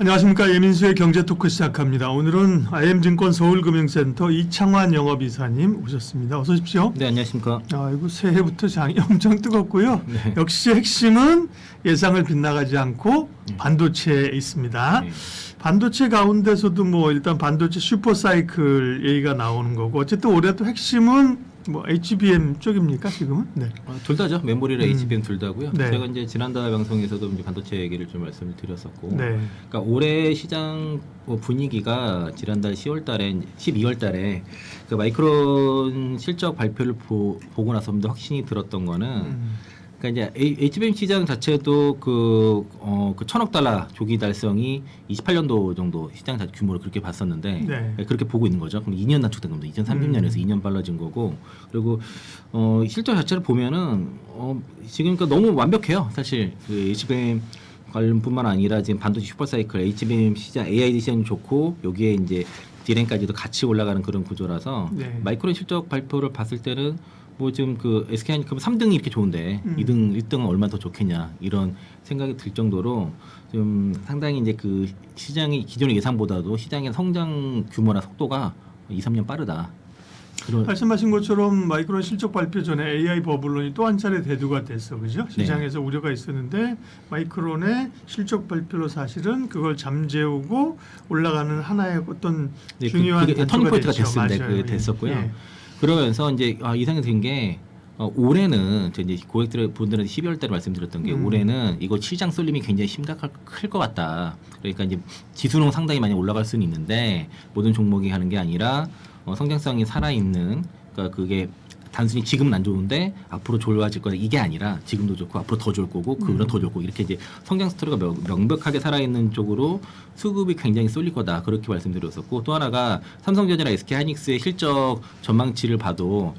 안녕하십니까. 예민수의 경제토크 시작합니다. 오늘은 IM증권 서울금융센터 이창환 영업이사님 오셨습니다. 어서 오십시오. 네, 안녕하십니까. 아이고, 새해부터 장이 엄청 뜨겁고요. 네. 역시 핵심은 예상을 빗나가지 않고 반도체에 있습니다. 네. 반도체 가운데서도 뭐 일단 반도체 슈퍼사이클 얘기가 나오는 거고, 어쨌든 올해 또 핵심은 뭐 HBM 쪽입니까 지금은? 네. 둘 다죠. 메모리랑 HBM 둘 다고요. 네. 제가 이제 지난달 방송에서도 이제 반도체 얘기를 좀 말씀을 드렸었고, 네. 그러니까 올해 시장 분위기가 지난달 12월달에 그 마이크론 실적 발표를 보고 나서부터 확신이 들었던 거는. 그러니까 이제 HBM 시장 자체도 그 1,000억 달러 조기 달성이 28년도 정도 시장 규모를 그렇게 봤었는데 네. 그렇게 보고 있는 거죠. 그럼 2년 단축된 겁니다. 2030년에서 2년 빨라진 거고, 그리고 실적 자체를 보면은 지금 그러니까 너무 완벽해요. 사실 그 HBM 관련뿐만 아니라 지금 반도체 슈퍼사이클 HBM 시장 AI 시장이 좋고 여기에 이제 디램까지도 같이 올라가는 그런 구조라서 네. 마이크론 실적 발표를 봤을 때는 뭐 지금 그 SK하이닉스 3등이 이렇게 좋은데 2등, 1등은 얼마나 더 좋겠냐 이런 생각이 들 정도로 좀 상당히 이제 그 시장이 기존의 예상보다도 시장의 성장 규모나 속도가 2, 3년 빠르다. 말씀하신 것처럼 마이크론 실적 발표 전에 AI 버블론이 또 한 차례 대두가 됐어, 그죠? 시장에서 네. 우려가 있었는데 마이크론의 실적 발표로 사실은 그걸 잠재우고 올라가는 하나의 어떤 네, 중요한 그게 터닝 포인트가 됐습니다. 맞아요. 그게 됐었고요. 예. 그러면서 이제 이상이 든 게 올해는 이제 고객들 분들은 12월달에 말씀드렸던 게 올해는 이거 시장 쏠림이 굉장히 클 것 같다. 그러니까 이제 지수는 상당히 많이 올라갈 수는 있는데 모든 종목이 하는 게 아니라 성장성이 살아있는, 그러니까 그게 단순히 지금은 안 좋은데 앞으로 좋아질 거다 이게 아니라 지금도 좋고 앞으로 더 좋을 거고 그거는 더 좋을 거고 이렇게 이제 성장 스토리가 명백하게 살아있는 쪽으로 수급이 굉장히 쏠릴 거다 그렇게 말씀드렸었고, 또 하나가 삼성전자나 SK하이닉스의 실적 전망치를 봐도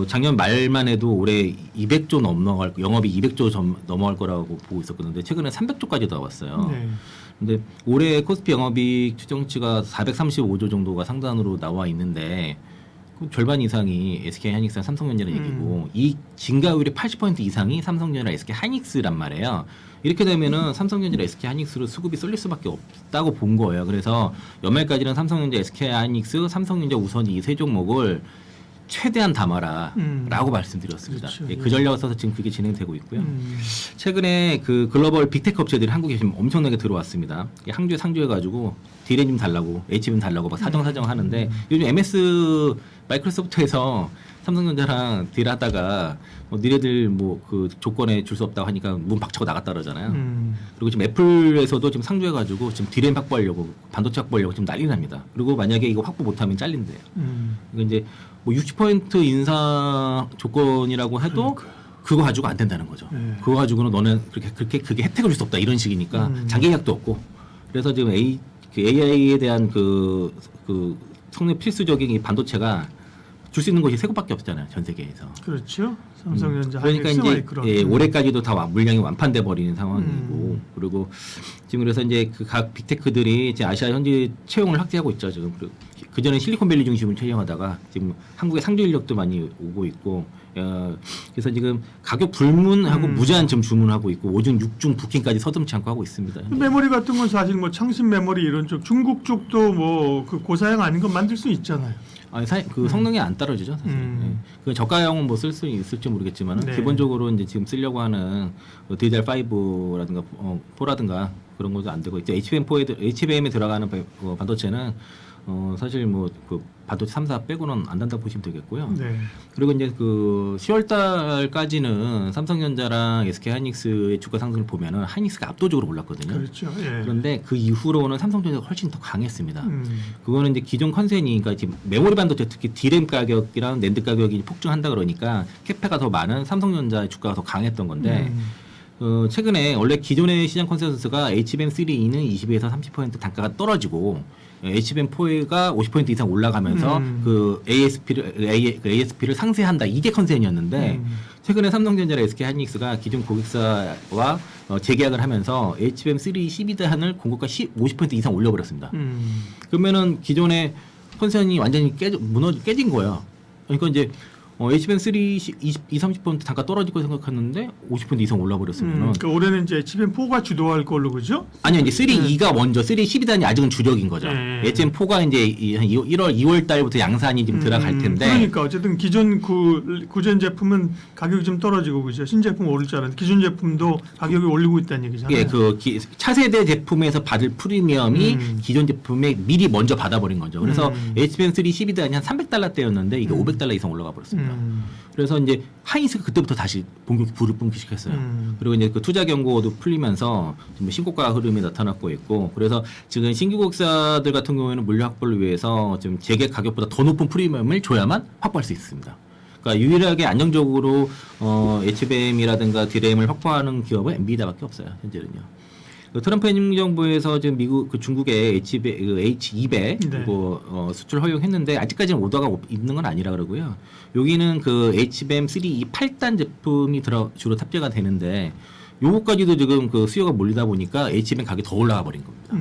작년 말만 해도 올해 200조 넘어갈, 영업이 200조 넘어갈 거라고 보고 있었거든요. 최근에 300조까지 나왔어요. 네. 근데 올해 코스피 영업이익 추정치가 435조 정도가 상단으로 나와 있는데 그 절반 이상이 SK하이닉스랑 삼성전자라는 얘기고 이 증가율의 80% 이상이 삼성전자랑 SK하이닉스란 말이에요. 이렇게 되면은 삼성전자랑 SK하이닉스로 수급이 쏠릴 수밖에 없다고 본 거예요. 그래서 연말까지는 삼성전자, SK하이닉스, 삼성전자 우선 이 세 종목을 최대한 담아라라고 말씀드렸습니다. 그렇죠. 예, 그 전략을 써서 지금 그게 진행되고 있고요. 최근에 그 글로벌 빅테크 업체들이 한국에 지금 엄청나게 들어왔습니다. 항주에 상주해가지고 디램 좀 달라고, HBM 달라고 막 사정 하는데 요즘 MS 마이크로소프트에서 삼성전자랑 딜하다가 니네들 뭐 그 조건에 줄 수 없다고 하니까 문 박차고 나갔다 그러잖아요. 그리고 지금 애플에서도 지금 상주해가지고 지금 디램 확보하려고, 반도체 확보하려고 지금 난리 납니다. 그리고 만약에 이거 확보 못하면 잘린대요. 이거 이제 뭐 60% 인상 조건이라고 해도 그거 가지고 안 된다는 거죠. 네. 그거 가지고는 너는 그게 혜택을 줄 수 없다 이런 식이니까 장기 계약도 없고. 그래서 지금 AI에 대한 그 성능 필수적인 이 반도체가 줄 수 있는 곳이 세 곳밖에 없잖아요, 전 세계에서. 그렇죠. 삼성전자, 그러니까 하이닉스, 이제 마이크론. 올해까지도 다 물량이 완판돼 버리는 상황이고, 그리고 지금 그래서 이제 그 각 빅테크들이 이제 아시아 현지 채용을 확대하고 있죠. 지금 그 전에 실리콘밸리 중심으로 채용하다가 지금 한국에 상주 인력도 많이 오고 있고, 그래서 지금 가격 불문하고 무제한 지금 주문하고 있고 5중 6중 부킹까지 서슴지 않고 하고 있습니다. 메모리 같은 건 사실 뭐 창신 메모리 이런 쪽, 중국 쪽도 뭐 그 고사양 아닌 거 만들 수 있잖아요. 그 성능이 안 떨어지죠, 사실. 예. 그 저가형은 뭐 쓸 수 있을지 모르겠지만 네. 기본적으로 이제 지금 쓰려고 하는 DDR5라든가 4라든가 그런 것도 안 되고 있죠. HBM에 들어가는 반도체는 사실 뭐 그 반도체 3사 빼고는 안 된다고 보시면 되겠고요. 네. 그리고 이제 그 10월달까지는 삼성전자랑 SK하이닉스의 주가 상승을 보면은 하이닉스가 압도적으로 올랐거든요. 그렇죠. 예. 그런데 그 이후로는 삼성전자가 훨씬 더 강했습니다. 그거는 이제 기존 컨센이, 그러니까 지금 메모리 반도체 특히 디램 가격이랑 낸드 가격이 폭증한다 그러니까 캐페가 더 많은 삼성전자의 주가가 더 강했던 건데 최근에 원래 기존의 시장 컨센서스가 HBM3E는 20에서 30% 단가가 떨어지고 HBM4가 50% 이상 올라가면서 그 ASP를 상쇄한다 이게 컨센이었는데 최근에 삼성전자랑 SK하이닉스가 기존 고객사와 재계약을 하면서 HBM3 12단을 공급가 50% 이상 올려버렸습니다. 그러면은 기존의 컨센이 완전히 깨진 거예요. 그러니까 이제 HBM3 20-30% 단가 떨어질 거 생각했는데 50% 이상 올라 버렸으면 그러니까 올해는 이제 HBM4가 주도할 걸로 그죠? 아니요, 이제 3.2가 먼저 3.12단이 아직은 주력인 거죠. HBM4가 이제 한 1월, 2월 달부터 양산이 좀 들어갈 텐데. 그러니까 어쨌든 기존 구전 제품은 가격이 좀 떨어지고 그죠? 신제품 오를 줄 알았는데 기존 제품도 가격이 올리고 있다는 얘기잖아요. 예, 그 차세대 제품에서 받을 프리미엄이 기존 제품에 미리 먼저 받아버린 거죠. 그래서 HBM3 12단이 한 300달러대였는데 이게 500달러 이상 올라가 버렸습니다. 그래서 이제 하이닉스가 그때부터 다시 본격 불을 뿜기 시작했어요. 그리고 이제 그 투자 경고도 풀리면서 좀 신고가 흐름이 나타났고 있고, 그래서 지금 신규 국사들 같은 경우에는 물류 확보를 위해서 좀 재계 가격보다 더 높은 프리미엄을 줘야만 확보할 수 있습니다. 그러니까 유일하게 안정적으로 HBM이라든가 DRAM을 확보하는 기업은 엔비디아밖에 없어요. 현재는요. 그 트럼프 행정부에서 지금 미국 그 중국에 H200 네. 그리고 수출 허용했는데 아직까지는 오더가 있는 건 아니라 그러고요. 여기는 그 HBM3 8단 제품이 주로 탑재가 되는데 요거까지도 지금 그 수요가 몰리다 보니까 HBM 가격이 더 올라가 버린 겁니다.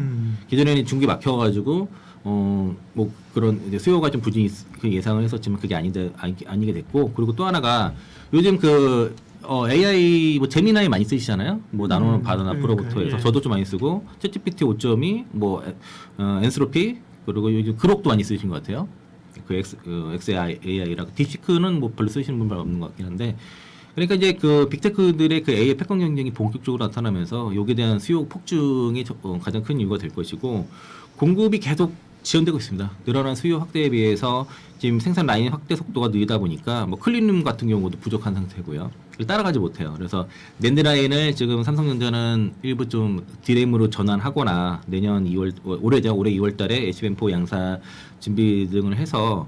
기존에는 중국이 막혀가지고 뭐 그런 이제 수요가 좀 부진이 예상을 했었지만 그게 아니게 됐고, 그리고 또 하나가 요즘 그 AI 뭐 제미나이 많이 쓰시잖아요. 뭐 나노 바나나 프로부터 해서 예. 저도 좀 많이 쓰고 챗GPT 5.2 뭐 엔스로피 그리고 요즘 그록도 많이 쓰신 것 같아요. 그 XAI라고 딥시크는 뭐 별로 쓰시는 분 없는 것 같긴 한데, 그러니까 이제 그 빅테크들의 그 AI 패권 경쟁이 본격적으로 나타나면서 여기에 대한 수요 폭증이 가장 큰 이유가 될 것이고, 공급이 계속 지연되고 있습니다. 늘어난 수요 확대에 비해서 지금 생산 라인 확대 속도가 느리다 보니까 뭐 클린룸 같은 경우도 부족한 상태고요. 따라가지 못해요. 그래서 낸드 라인을 지금 삼성전자는 일부 좀 디램으로 전환하거나 내년 2월 올해 2월달에 HBM4 양사 준비 등을 해서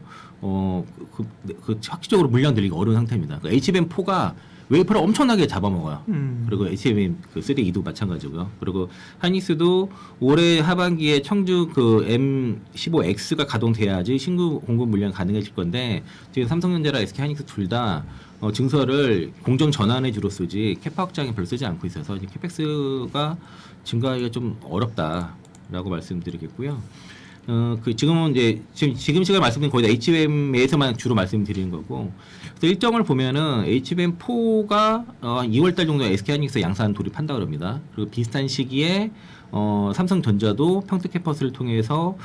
확실적으로 물량 늘리기 어려운 상태입니다. 그러니까 HBM4가 웨이퍼를 엄청나게 잡아먹어요. 그리고 HBM 그 3.2도 마찬가지고요. 그리고 하이닉스도 올해 하반기에 청주 그 M15X가 가동돼야지 신규 공급 물량 가능해질 건데, 지금 삼성전자랑 SK 하이닉스 둘 다 증서를 공정 전환에 주로 쓰지 캐파 확장에 별로 쓰지 않고 있어서 이제 캐펙스가 증가하기가 좀 어렵다라고 말씀드리겠고요. 그 지금은 이제 지금 시간 말씀드린 거의 다 HBM에서만 주로 말씀드리는 거고, 그래서 일정을 보면은 HBM4가 2월달 정도에 SK 하이닉스 양산 돌입한다 그럽니다. 그리고 비슷한 시기에 삼성전자도 평택 캠퍼스를 통해서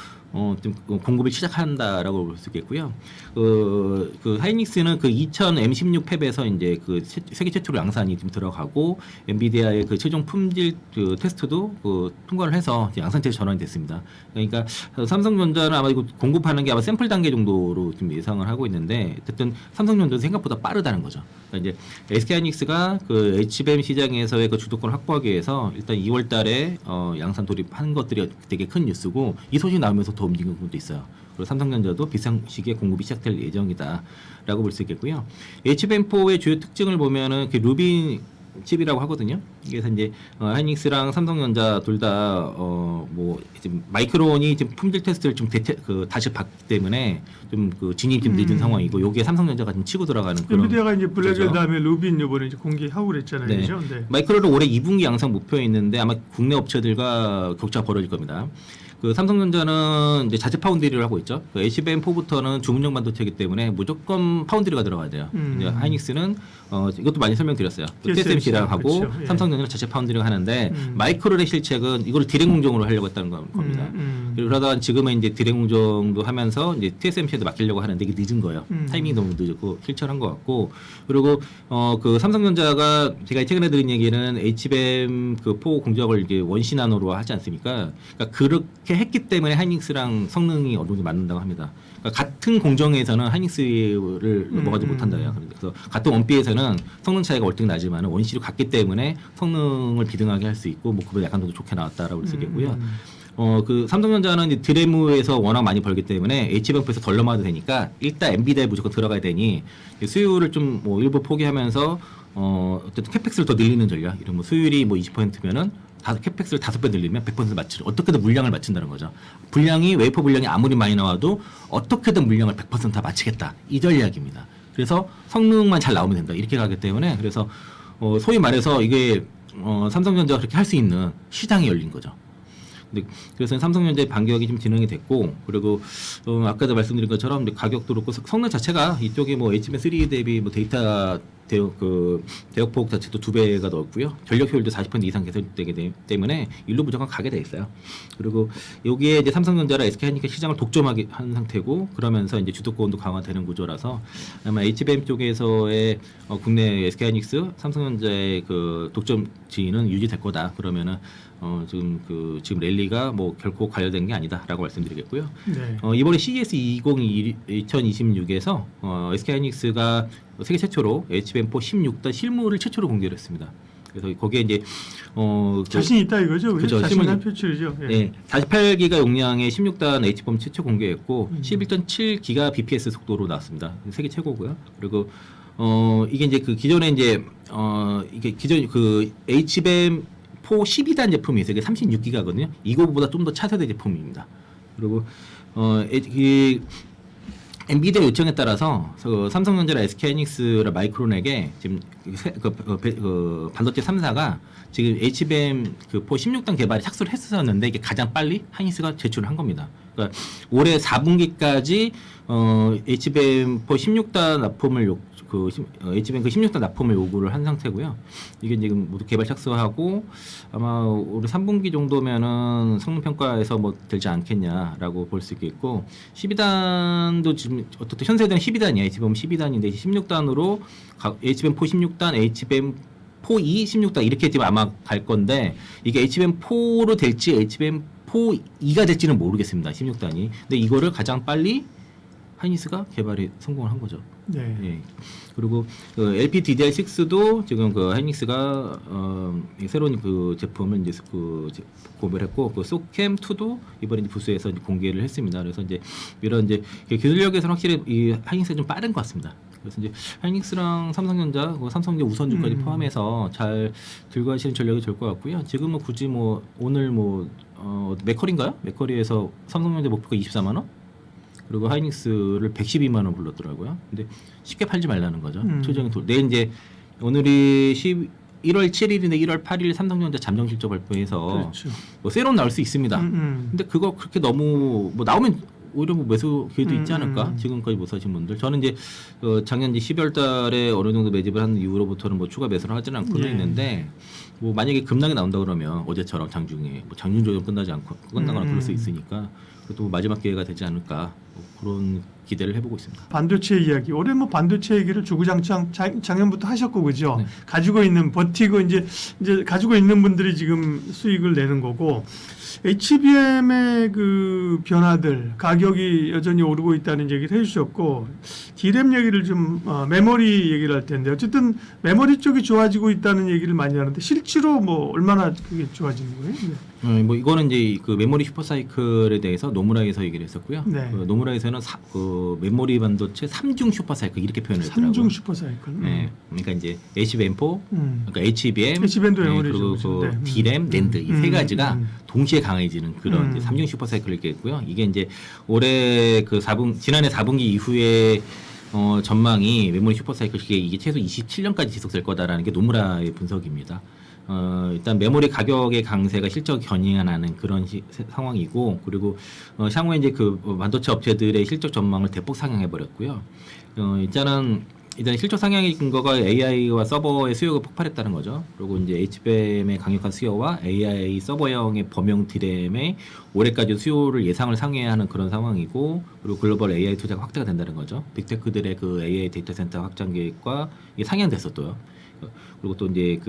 좀 공급을 시작한다라고 볼 수 있겠고요. 그 하이닉스는 그 2000 M16 팹에서 이제 그 세계 최초로 양산이 좀 들어가고, 엔비디아의 그 최종 품질 그 테스트도 그 통과를 해서 양산체에 전환이 됐습니다. 그러니까 삼성전자는 아마 이거 공급하는 게 아마 샘플 단계 정도로 좀 예상을 하고 있는데, 어쨌든 삼성전자도 생각보다 빠르다는 거죠. 그러니까 이제 SK 하이닉스가 그 HBM 시장에서의 그 주도권을 확보하기 위해서 일단 2월달에 양산 돌입한 것들이 되게 큰 뉴스고, 이 소식 나오면서 더 움직이는 부분도 있어요. 그리고 삼성전자도 비슷한 시기에 공급이 시작될 예정이다라고 볼 수 있겠고요. HBM4의 주요 특징을 보면은 그 루비 칩이라고 하거든요. 그래서 이제 하이닉스랑 삼성전자 둘 다 뭐 지금 마이크론이 지금 품질 테스트를 좀 다시 받기 때문에 좀 그 진입이 좀 늦은 상황이고, 여기에 삼성전자가 좀 치고 들어가는 그런. 엔비디아가 이제 블랙엘 거죠. 다음에 루빈 이번에 이제 공개하고 그랬잖아요. 네. 그죠? 네. 마이크론은 올해 2분기 양상 목표에 있는데 아마 국내 업체들과 격차가 벌어질 겁니다. 그 삼성전자는 이제 자체 파운드리를 하고 있죠. 그 HBM4부터는 주문형 반도체이기 때문에 무조건 파운드리가 들어가야 돼요. 이제 하이닉스는 이것도 많이 설명드렸어요. TSMC랑 하고 그렇죠. 예. 삼성전자는 자체 파운드리가 하는데 마이크론의 실책은 이걸 디램 공정으로 하려고 했다는 겁니다. 그러다가 지금은 이제 디램 공정도 하면서 이제 TSMC에도 맡기려고 하는데 이게 늦은 거예요. 타이밍이 너무 늦었고 실천한 것 같고, 그리고 그 삼성전자가 제가 최근에 들은 얘기는 HBM 그 4 공정을 이제 원시 나노로 하지 않습니까? 그러니까 그렇게 했기 때문에 하이닉스랑 성능이 어느 정도 맞는다고 합니다. 그러니까 같은 공정에서는 하이닉스를 넘어가지 못한다요. 그래서 같은 원비에서는 성능 차이가 월등 나지만 원시로 같기 때문에 성능을 비등하게 할 수 있고, 뭐 그보다 약간 더 좋게 나왔다라고 볼 수 있겠고요. 그 삼성전자는 이제 드래무에서 워낙 많이 벌기 때문에 HBM4에서 덜 넘어가도 되니까 일단 엔비디아에 무조건 들어가야 되니 수요를 좀 뭐 일부 포기하면서 어쨌든 캐펙스를 더 늘리는 전략. 이런 뭐 수율이 뭐 20%면은 캐펙스를 5배 늘리면 100% 맞추려. 어떻게든 물량을 맞춘다는 거죠. 웨이퍼 분량이 아무리 많이 나와도 어떻게든 물량을 100% 다 맞추겠다. 이 전략입니다. 그래서 성능만 잘 나오면 된다. 이렇게 가기 때문에, 그래서 소위 말해서 이게 삼성전자가 그렇게 할 수 있는 시장이 열린 거죠. 근데 그래서 삼성전자의 반격이 좀 진행이 됐고, 그리고 아까도 말씀드린 것처럼 가격도 그렇고 성능 자체가 이쪽에 뭐 HBM3 대비 뭐 데이터 대역폭 자체도 2배가 넓고요. 전력 효율도 40% 이상 개선되기 때문에 일로 무조건 가게 돼 있어요. 그리고 여기에 이제 삼성전자랑 SK하이닉스 시장을 독점하게 한 상태고, 그러면서 이제 주도권도 강화되는 구조라서 아마 HBM 쪽에서의 국내 SK하이닉스, 삼성전자의 그 독점 지위는 유지될 거다. 그러면은 지금 랠리가 뭐 결코 과열된 게 아니다라고 말씀드리겠고요. 네. 이번에 CES 2026에서 SK하이닉스가 세계 최초로 HBM4 16단 실물을 최초로 공개를 했습니다. 그래서 거기에 이제 자신 있다 이거죠? 그죠, 자신감 표출이죠. 예. 네, 48기가 용량의 16단 HBM 최초 공개했고 11.7기가 bps 속도로 나왔습니다. 세계 최고고요. 그리고 이게 이제 그 기존에 이제 이게 기존 그 HBM 4 12단 제품이 있어요. 이게 36기가거든요. 이거보다 좀 더 차세대 제품입니다. 그리고 이 엔비디아 요청에 따라서 삼성전자랑 SK하이닉스랑 마이크론에게 지금 반도체 3사가 지금 HBM 그4 16단 개발에 착수를 했었는데 이게 가장 빨리 하이닉스가 제출을 한 겁니다. 그러니까 올해 4분기까지 HBM4 16단 납품을 HBM 16단 납품을 요구를 한 상태고요. 이게 지금 모두 개발 착수하고 아마 올해 3분기 정도면은 성능 평가에서 뭐 되지 않겠냐라고 볼 수 있겠고, 12단도 지금 어떻게 현 세대는 12단이야. HBM 12단인데 16단으로 HBM4 16단, HBM4E 16단 이렇게 지금 아마 갈 건데, 이게 HBM4로 될지 HBM4E가 될지는 모르겠습니다. 16단이. 근데 이거를 가장 빨리 하이닉스가 개발에 성공을 한 거죠. 네. 예. 그리고 LPDDR6도 지금 그 하이닉스가 새로운 그 제품을 이제 고발했고, 그 소캠 2도 이번에 이제 부스에서 이제 공개를 했습니다. 그래서 이제 이런 이제 기술력에서는 확실히 이 하이닉스가 좀 빠른 것 같습니다. 그래서 이제 하이닉스랑 삼성전자, 삼성전자 우선주까지 포함해서 잘 들고 가시는 전략이 좋을 것 같고요. 지금 뭐 굳이 뭐 오늘 뭐 맥커리인가요? 맥커리에서 삼성전자 목표가 24만 원? 그리고 하이닉스를 112만 원 불렀더라고요. 근데 쉽게 팔지 말라는 거죠. 최종의 내일 이제 오늘이 1월 7일인데 1월 8일 삼성전자 잠정 실적 발표해서 그렇죠. 뭐 세론 나올 수 있습니다. 근데 그거 그렇게 너무 뭐 나오면 오히려 뭐 매수 기회도 있지 않을까? 지금까지 못 사신 분들. 저는 이제 작년 12월 달에 어느 정도 매집을 한 이후로부터는 뭐 추가 매수를 하지는 않고는 있는데, 뭐 만약에 급락이 나온다 그러면 어제처럼 장중에 뭐 장중 조정 끝나지 않고 끝나거나 그럴 수 있으니까 그래도 마지막 기회가 되지 않을까, 뭐 그런 기대를 해보고 있습니다. 반도체 이야기. 올해 뭐 반도체 얘기를 주구장창 작년부터 하셨고, 그죠? 네. 가지고 있는 버티고 이제 가지고 있는 분들이 지금 수익을 내는 거고, HBM의 그 변화들, 가격이 여전히 오르고 있다는 얘기를 해주셨고, D램 얘기를 좀 메모리 얘기를 할 텐데, 어쨌든 메모리 쪽이 좋아지고 있다는 얘기를 많이 하는데 실제로 뭐 얼마나 그게 좋아지는 거예요? 네. 뭐 이거는 이제 그 메모리 슈퍼사이클에 대해서 노무라에서 얘기를 했었고요. 네. 노무라에서는 그 메모리 반도체 3중 슈퍼사이클 이렇게 표현을 했더라고요. 3중 슈퍼사이클. 네, 그러니까 이제 HBM4, 그러니까 HBM, HBM도 그리고 그 D램, 낸드 이 세 가지가 동시에 강해지는 그런 이제 3중 슈퍼사이클을 얘기했고요. 이게 이제 올해 그 지난해 4분기 이후에 전망이 메모리 슈퍼사이클 이게 최소 27년까지 지속될 거다라는 게 노무라의 분석입니다. 일단 메모리 가격의 강세가 실적 견인하는 그런 상황이고, 그리고 향후에 이제 그 반도체 업체들의 실적 전망을 대폭 상향해 버렸고요. 일단 실적 상향의 근거가 AI와 서버의 수요가 폭발했다는 거죠. 그리고 이제 HBM의 강력한 수요와 AI 서버형의 범용 D램의 올해까지 수요를 예상을 상회하는 그런 상황이고, 그리고 글로벌 AI 투자가 확대가 된다는 거죠. 빅테크들의 그 AI 데이터 센터 확장 계획과 이게 상향됐었고요. 그리고 또 이제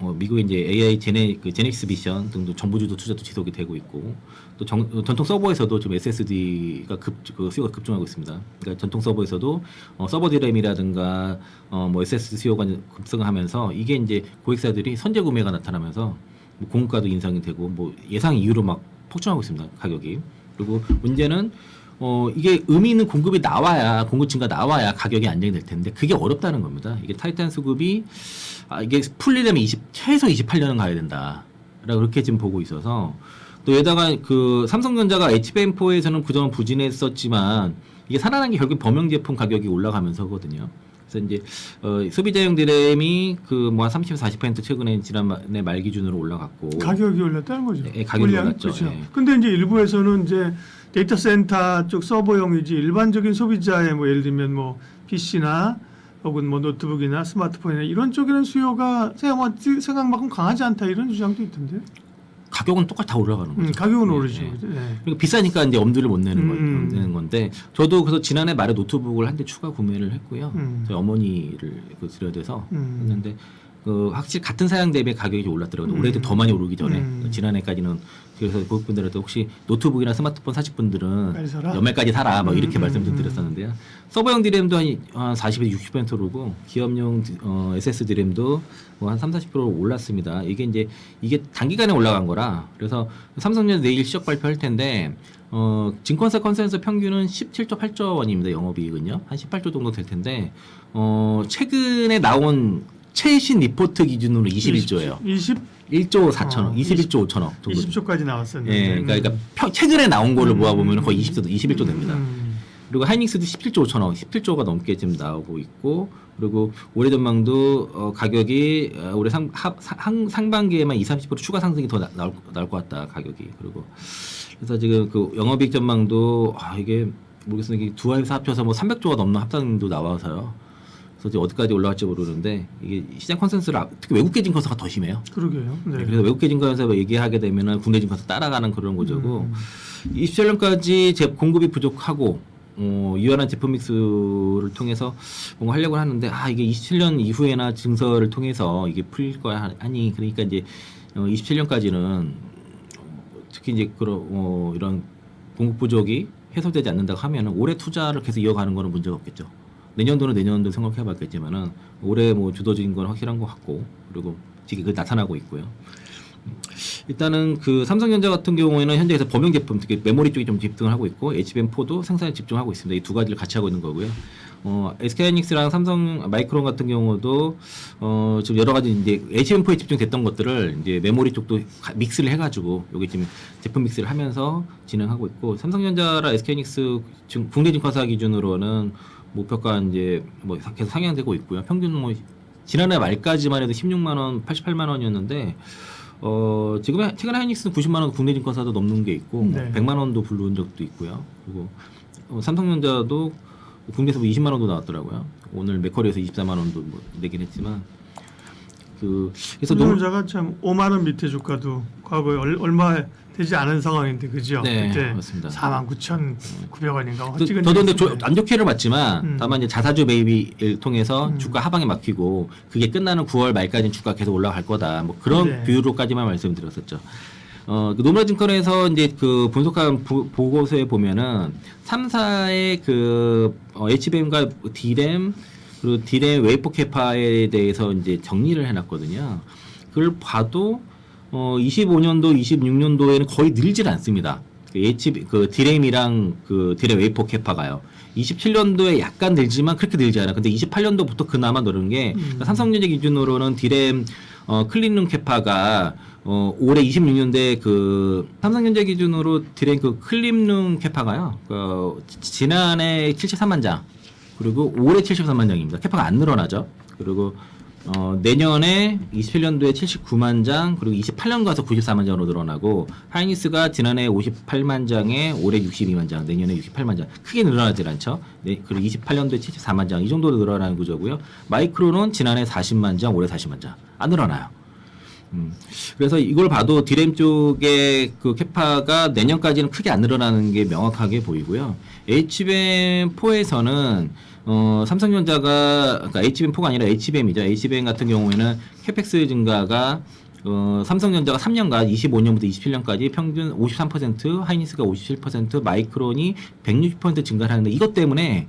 미국의 이제 AI 제넥시스 미션 등도 정부주도 투자도 지속이 되고 있고, 또 전통 서버에서도 좀 SSD가 수요가 급증하고 있습니다. 그러니까 전통 서버에서도 서버 D램이라든가 뭐 SSD 수요가 급증하면서 이게 이제 고객사들이 선제 구매가 나타나면서 뭐 공급가도 인상이 되고 뭐 예상 이후로 막 폭증하고 있습니다, 가격이. 그리고 문제는 이게 의미 있는 공급이 나와야, 공급층가 나와야 가격이 안정이 될 텐데 그게 어렵다는 겁니다. 이게 타이탄 수급이 이게 풀리려면 최소 28년은 가야 된다 라고 그렇게 지금 보고 있어서, 또 게다가 그 삼성전자가 HBM4에서는 그동안 부진했었지만 이게 살아난 게 결국 범용 제품 가격이 올라가면서거든요. 그래서 이제 소비자용 디램이 그 뭐 한 30-40% 최근에 지난해 말 기준으로 올라갔고 가격이 올랐다는 거죠. 네, 가격이 올랐죠. 그렇죠. 예. 근데 이제 일부에서는 이제 데이터 센터 쪽 서버용이지 일반적인 소비자의 뭐 예를 들면 뭐 PC나 혹은 뭐 노트북이나 스마트폰이나 이런 쪽에는 수요가 생각만큼 강하지 않다 이런 주장도 있던데. 가격은 똑같이 다 올라가는 거죠. 가격은 예, 오르죠. 예. 그죠? 예. 그러니까 비싸니까 이제 엄두를 못 내는, 내는 음. 건데 저도 그래서 지난해 말에 노트북을 한 대 추가 구매를 했고요. 저희 어머니를 드려야 돼서 했는데 그 확실히 같은 사양 대비 가격이 좀 올랐더라고요. 올해도 더 많이 오르기 전에 지난해까지는 그래서 고객분들한테 혹시 노트북이나 스마트폰 사실 분들은 빨리 사라? 연말까지 사라 뭐 이렇게 말씀 좀 음. 드렸었는데요. 서버용 디램도 한 40에서 60% 오르고 기업용 SS 디램도 뭐 한 30-40% 올랐습니다. 이게 단기간에 올라간 거라 그래서 삼성전자 내일 시적 발표할 텐데 증권사 컨센서스 평균은 17조 8조 원입니다. 영업이익은요. 한 18조 정도 될 텐데 최근에 나온 최신 리포트 기준으로 21조예요. 1조 4천억, 21조 5천억 정도. 20조까지 나왔었는데. 예, 그러니까 최근에 나온 거를 모아보면 거의 21조 됩니다. 그리고 하이닉스도 17조 5천억, 17조가 넘게 지금 나오고 있고, 그리고 올해 전망도 가격이 올해 상반기에만 20-30% 추가 상승이 더 나올 것 같다 가격이. 그리고 그래서 지금 그 영업이익 전망도 이게 모르겠어요. 이게 두 회사 합쳐서 뭐 300조가 넘는 합산도 나와서요. 그래서 이제 어디까지 올라갈지 모르는데 이게 시장 컨센서스를 특히 외국계 증권사가 더 심해요. 그러게요. 네. 그래서 외국계 증권사 얘기하게 되면은 국내 증권사 따라가는 그런 구조고 27년까지 공급이 부족하고 유연한 제품 믹스를 통해서 뭔가 하려고 하는데 이게 27년 이후에나 증설을 통해서 이게 풀릴 거야 하니 그러니까 이제 27년까지는 특히 이제 그런 이런 공급 부족이 해소되지 않는다고 하면은 올해 투자를 계속 이어가는 거는 문제가 없겠죠. 내년도는 내년도 생각해봤겠지만은 올해 뭐 주도적인 건 확실한 것 같고 그리고 지금 그 나타나고 있고요. 일단은 그 삼성전자 같은 경우에는 현재에서 범용 제품 특히 메모리 쪽에 좀 집중을 하고 있고 HBM4도 생산에 집중하고 있습니다. 이 두 가지를 같이 하고 있는 거고요. SK하이닉스랑 삼성 마이크론 같은 경우도 지금 여러 가지 이제 HBM4에 집중됐던 것들을 이제 메모리 쪽도 믹스를 해가지고 여기 지금 제품 믹스를 하면서 진행하고 있고 삼성전자랑 SK하이닉스 국내 증권사 기준으로는 목표가 이제 뭐 계속 상향되고 있고요. 평균 뭐 지난해 말까지만 해도 16만 원, 88만 원이었는데 지금 최근 하이닉스는 90만 원 국내 증권사도 넘는 게 있고 네. 100만 원도 부른 적도 있고요. 그리고 삼성전자도 국내에서 뭐 20만 원도 나왔더라고요. 오늘 맥커리에서 24만 원도 뭐 내긴 했지만 그래서 삼성전자가 참 5만 원 밑에 주가도 과거에 얼마 되지 않은 상황인데 그죠? 네, 그때 맞습니다. 49,900원인가 저도 근데 안 좋게를 봤지만 다만 이제 자사주 매입을 통해서 주가 하방에 막히고 그게 끝나는 9월 말까지는 주가 계속 올라갈 거다. 뭐 그런 네. 비유로까지만 말씀드렸었죠. 그 노무라증권에서 이제 그 분석한 보고서에 보면은 3사의 그 HBM과 D램 그리고 D램 웨이퍼 캐파에 대해서 이제 정리를 해놨거든요. 그걸 봐도 25년도, 26년도에는 거의 늘질 않습니다. 그 D램이랑 그 D램 웨이퍼 캐파가요. 27년도에 약간 늘지만 그렇게 늘지 않아요. 근데 28년도부터 그나마 늘은 게 삼성전자 기준으로는 D램 클린룸 캐파가 올해 26년도에 그 삼성전자 기준으로 D램 그 클린룸 캐파가요. 지난해 73만 장 그리고 올해 73만 장입니다. 캐파가 안 늘어나죠. 그리고 내년에 27년도에 79만 장 그리고 28년 가서 94만 장으로 늘어나고 하이닉스가 지난해 58만 장에 올해 62만 장 내년에 68만 장 크게 늘어나질 않죠. 네, 그리고 28년도에 74만 장 이 정도로 늘어나는 구조고요. 마이크론은 지난해 40만 장 올해 40만 장 안 늘어나요. 그래서 이걸 봐도 D램 쪽의 그 캐파가 내년까지는 크게 안 늘어나는 게 명확하게 보이고요. HBM4에서는 삼성전자가 그러니까 HBM4가 아니라 HBM이죠. HBM 같은 경우에는 캐펙스 증가가 삼성전자가 3년간 25년부터 27년까지 평균 53%, 하이닉스가 57%, 마이크론이 160% 증가를 하는데 이것 때문에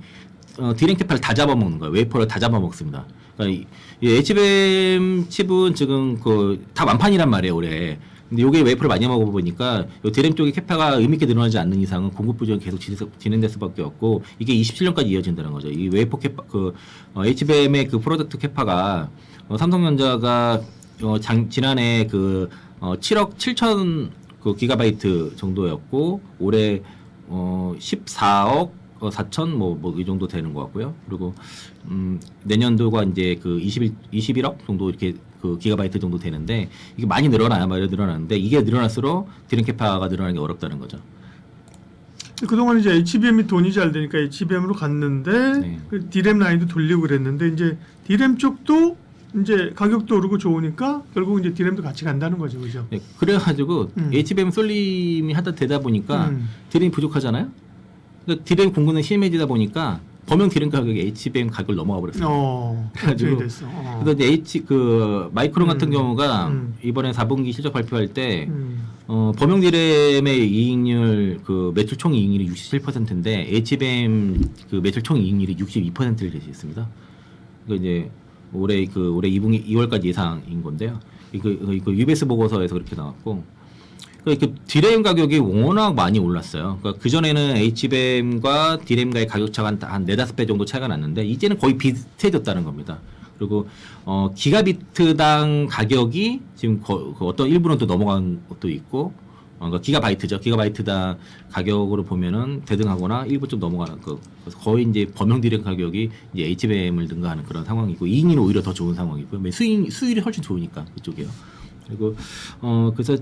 D램 캐파를 다 잡아먹는 거예요. 웨이퍼를 다 잡아먹습니다. 그러니까 이 HBM 칩은 지금 다 완판이란 말이에요 올해. 근데 요게 웨이퍼를 많이 먹어보니까 요 D램 쪽의 캐파가 의미있게 늘어나지 않는 이상은 공급 부족이 계속 진행될 수밖에 없고 이게 27년까지 이어진다는 거죠. 이 웨이퍼 캐파 HBM의 그 프로덕트 캐파가 삼성전자가 지난해 7억 7천 기가바이트 정도였고 올해 14억 4천 뭐 이 정도 되는 것 같고요. 그리고 내년도가 이제 그 21억 정도 이렇게 그 기가바이트 정도 되는데 이게 많이 늘어나야 말이 늘어나는데 이게 늘어날수록 디램 캐파가 늘어나는 게 어렵다는 거죠. 그동안 이제 HBM이 돈이 잘 되니까 HBM으로 갔는데 네. 그 D램 라인도 돌리고 그랬는데 이제 D램 쪽도 이제 가격도 오르고 좋으니까 결국 이제 D램도 같이 간다는 거죠, 그죠? 네, 그래가지고 HBM 쏠림이 하다 되다 보니까 디램이 부족하잖아요. 그러니까 디램 공급은 심해지다 보니까 범용 디램 가격이 HBM 가격을 넘어가 버렸어요. 그래가지고 그래서 이제 마이크론 같은 경우가 이번에 4분기 실적 발표할 때 범용 디램의 이익률 그 매출 총 이익률이 67%인데 HBM 그 매출 총 이익률이 62%를 제시했습니다. 그 이제 올해 2분기 2월까지 예상인 건데요. 이거 UBS 보고서에서 그렇게 나왔고. 그 디램 가격이 워낙 많이 올랐어요. 그러니까 그전에는 HBM과 디램과의 가격 차가 한 4-5배 정도 차이가 났는데 이제는 거의 비슷해졌다는 겁니다. 그리고 기가비트당 가격이 지금 어떤 일부는 또 넘어간 것도 있고 그러니까 기가바이트죠. 기가바이트당 가격으로 보면은 대등하거나 일부 좀 넘어가는 그래서 거의 이제 범용 디램 가격이 이제 HBM을 능가하는 그런 상황이고 이익률은 오히려 더 좋은 상황이고요. 수율이 훨씬 좋으니까 그쪽이요. 그리고 그래서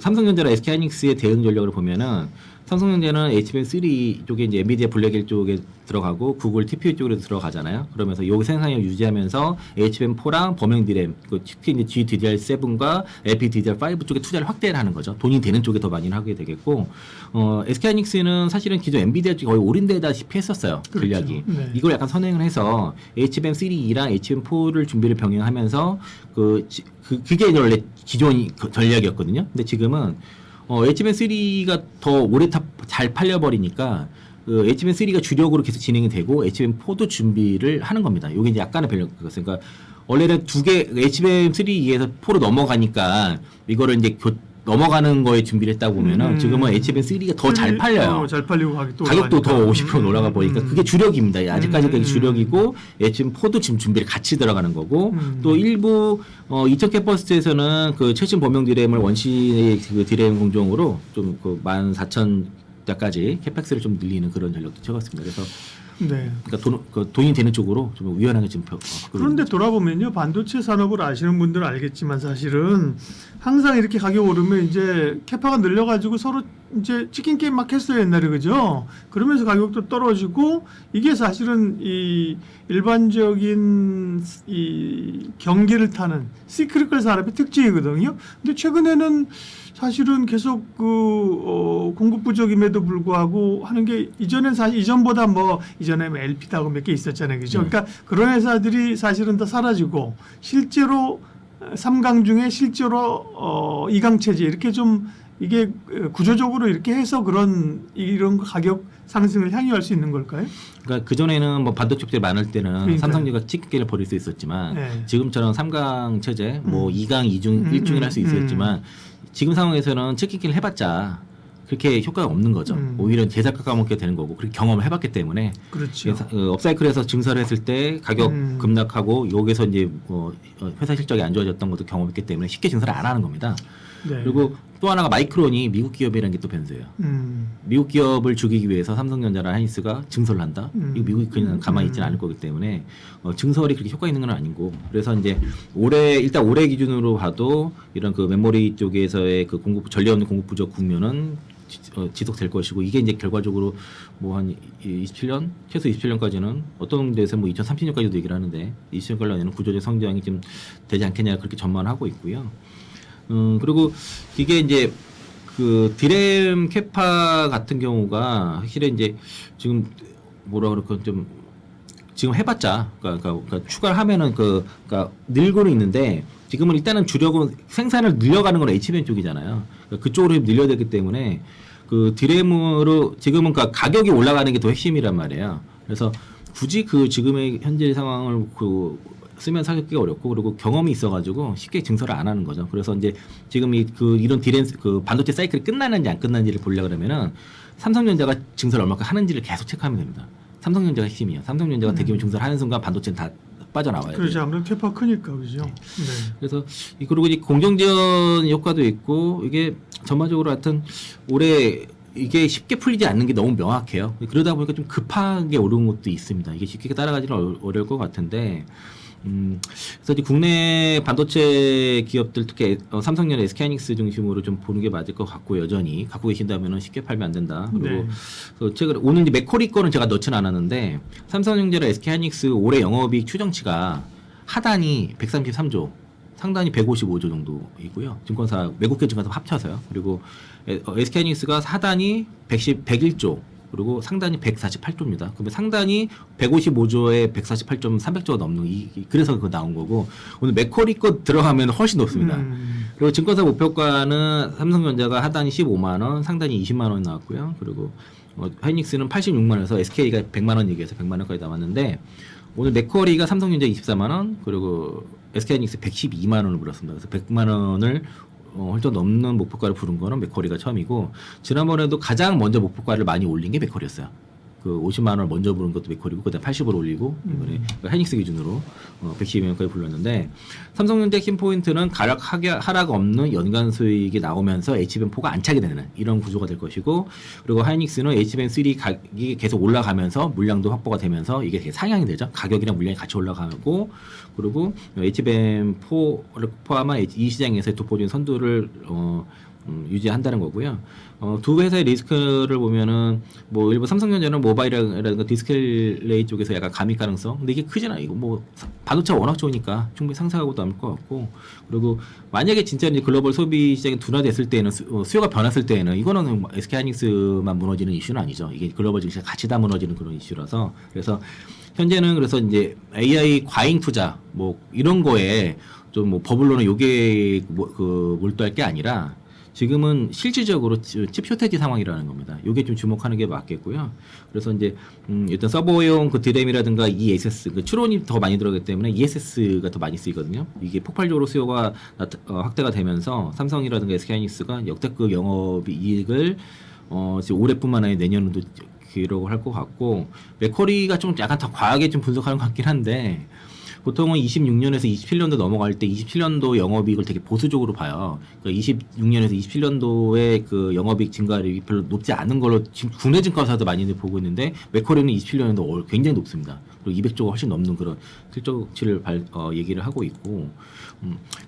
삼성전자랑 SK하이닉스의 대응 전략을 보면은 삼성전자는 HBM3 쪽에 이제 엔비디아 블랙일 쪽에 들어가고 구글 TPU 쪽으로 들어가잖아요. 그러면서 여기 생산을 유지하면서 HBM4랑 범용 디램, 특히 이제 GDDR7과 LPDDR5 쪽에 투자를 확대를 하는 거죠. 돈이 되는 쪽에 더 많이 하게 되겠고, SK하이닉스는 사실은 기존 엔비디아 쪽에 거의 올인되다시피 했었어요. 그렇죠. 전략이. 네. 이걸 약간 선행을 해서 HBM3랑 HBM4를 준비를 병행하면서 그게 원래 기존 전략이었거든요. 근데 지금은 HBM3가 더 오래 잘 팔려버리니까 HBM3가 주력으로 계속 진행이 되고 HBM4도 준비를 하는 겁니다. 이게 이제 약간의 변력. 그러니까 원래는 HBM3에서 4로 넘어가니까 이거를 이제 넘어가는 거에 준비를 했다고 보면은 지금은 HBM3가 더 잘 팔려요. 잘 팔리고 가격도 더 50% 올라가 보니까 그게 주력입니다. 아직까지 그게 주력이고 HBM4도 지금 준비를 같이 들어가는 거고 또 일부 2000 캐퍼시티에서는 그 최신 범용 디램을 원시 그 디램 공정으로 좀 그 14,000대까지 캐펙스를 좀 늘리는 그런 전략도 쳐갔습니다. 그래서 네. 그러니까 돈이 되는 쪽으로 좀 유연하게 지금 그런데 돌아보면요, 반도체 산업을 아시는 분들은 알겠지만 사실은 항상 이렇게 가격 오르면 이제 캐파가 늘려가지고 서로 이제 치킨 게임 막 했어요 옛날에, 그죠? 그러면서 가격도 떨어지고 이게 사실은 이 일반적인 이 경기를 타는 시크릿컬 산업의 특징이거든요. 근데 최근에는 사실은 계속 공급 부족임에도 불구하고 하는 게 이전엔 사실 이전보다 이전에 LP다고 몇 개 있었잖아요, 그죠? 그러니까 그런 회사들이 사실은 다 사라지고 실제로 3강 중에 실제로 2강 체제 이렇게 좀 이게 구조적으로 이렇게 해서 이런 가격 상승을 향유할 수 있는 걸까요? 그러니까 그전에는 뭐 반도체 업체가 많을 때는 그러니까요. 삼성전자가 치킨게임을 벌일 수 있었지만 네. 지금처럼 3강 체제, 2강, 2중, 1중을 할 수 있었지만 지금 상황에서는 치킨게임을 해봤자 그렇게 효과가 없는 거죠. 오히려 제작가 까먹게 되는 거고 그렇게 경험을 해봤기 때문에 그렇죠. 업사이클에서 증설을 했을 때 가격 급락하고 여기서 이제 회사 실적이 안 좋아졌던 것도 경험했기 때문에 쉽게 증설을 안 하는 겁니다. 네. 그리고 또 하나가 마이크론이 미국 기업이라는 게 또 변수예요. 미국 기업을 죽이기 위해서 삼성전자랑 하이닉스가 증설을 한다. 이거 미국이 그냥 가만히 있지는 않을 거기 때문에 증설이 그렇게 효과 있는 건 아니고 그래서 이제 일단 올해 기준으로 봐도 이런 그 메모리 쪽에서의 그 전례 없는 공급 부족 국면은 지속될 것이고 이게 이제 결과적으로 뭐 한 27년 최소 27년까지는 어떤 데서 뭐 2030년까지도 얘기를 하는데 27년까지는 구조적 성장이 좀 되지 않겠냐 그렇게 전망하고 있고요. 그리고 이게 이제 그 디램 캐파 같은 경우가 확실히 이제 지금 뭐라 그럴까 좀 지금 해봤자 그러니까 추가를 하면은 그러니까 늘고는 있는데 지금은 일단은 주력은 생산을 늘려가는 건 HBM 쪽이잖아요. 그러니까 그쪽으로 늘려야 되기 때문에 그 디램으로 지금은 그러니까 가격이 올라가는 게 더 핵심이란 말이에요. 그래서 굳이 그 지금의 현재 상황을 쓰면 사기가 어렵고 그리고 경험이 있어가지고 쉽게 증설을 안 하는 거죠. 그래서 이제 지금 이런 디램 반도체 사이클이 끝나는지 안 끝나는지를 보려고 그러면은 삼성전자가 증설 얼마큼 하는지를 계속 체크하면 됩니다. 삼성전자가 핵심이에요. 삼성전자가 대규모 증설하는 순간 반도체는 다 빠져나와요. 그렇죠. 아무래도 캐파 크니까 그죠. 네. 그래서 그리고 이제 공정지원 효과도 있고 이게 전반적으로 하여튼 올해 이게 쉽게 풀리지 않는 게 너무 명확해요. 그러다 보니까 좀 급하게 오른 것도 있습니다. 이게 쉽게 따라가기는 어려울 것 같은데, 그래서 이제 국내 반도체 기업들 특히 삼성전, SK하이닉스 중심으로 좀 보는 게 맞을 것 같고 여전히 갖고 계신다면은 쉽게 팔면 안 된다. 그리고 네. 그래서 최근 오늘 이제 맥쿼리 거는 제가 넣지는 않았는데 삼성전자랑 SK하이닉스 올해 영업이익 추정치가 하단이 133조. 상단이 155조 정도이고요. 증권사 외국계 증권사 합쳐서요. 그리고 SK하이닉스가 하단이 101조 그리고 상단이 148조입니다. 그러면 상단이 155조에 148조 300조가 넘는 그래서 그거 나온 거고 오늘 맥쿼리 거 들어가면 훨씬 높습니다. 그리고 증권사 목표가는 삼성전자가 하단이 15만 원, 상단이 20만 원 나왔고요. 그리고 하이닉스는 86만 원에서 SK가 100만 원 얘기해서 100만 원까지 나왔는데 오늘 맥쿼리가 삼성전자 24만 원, 그리고 SK하이닉스 112만 원을 불었습니다. 그래서 100만 원을 훌쩍 넘는 목표가를 부른 거는 맥쿼리가 처음이고 지난번에도 가장 먼저 목표가를 많이 올린 게 맥쿼리였어요. 그 50만 원을 먼저 부른 것도 맥쿼리고 그다음 80으로 올리고 이번에 하이닉스 기준으로 112만원까지 불렀는데 삼성전자 힘 포인트는 가격 하락 없는 연간 수익이 나오면서 HBM4가 안 차게 되는 이런 구조가 될 것이고 그리고 하이닉스는 HBM3 가격이 계속 올라가면서 물량도 확보가 되면서 이게 상향이 되죠. 가격이랑 물량이 같이 올라가고 그리고 HBM4를 포함한 이 시장에서의 독보적인 선두를 유지한다는 거고요. 두 회사의 리스크를 보면은 뭐 일본 삼성전자는 모바일이라든가 디스플레이 쪽에서 약간 감익 가능성. 근데 이게 크잖아. 이거 뭐 반도체가 워낙 좋으니까 충분히 상승하고 남을 것 같고. 그리고 만약에 진짜 이제 글로벌 소비 시장이 둔화됐을 때는 수요가 변했을 때는 이거는 SK하이닉스만 무너지는 이슈는 아니죠. 이게 글로벌 증시가 같이 다 무너지는 그런 이슈라서. 그래서 현재는 그래서 이제 AI 과잉 투자 뭐 이런 거에 좀 뭐 버블로는 요게 몰두할 게 아니라 지금은 실질적으로 칩 쇼테지 상황이라는 겁니다. 요게 좀 주목하는 게 맞겠고요. 그래서 이제 일단 서버용 그 드램이라든가 ESS, 그 추론이 더 많이 들어가기 때문에 ESS가 더 많이 쓰이거든요. 이게 폭발적으로 수요가 확대가 되면서 삼성이라든가 SK하이닉스가 역대급 영업이익을 지금 올해뿐만 아니라 내년에도 기록을 할 것 같고 맥쿼리가 좀 약간 더 과하게 좀 분석하는 것 같긴 한데 보통은 26년에서 27년도 넘어갈 때 27년도 영업이익을 되게 보수적으로 봐요. 그러니까 26년에서 27년도에 그 영업이익 증가율이 별로 높지 않은 걸로 지금 국내 증권사도 많이들 보고 있는데 맥쿼리는 27년도 굉장히 높습니다. 그리고 200조가 훨씬 넘는 그런 실적치를 얘기를 하고 있고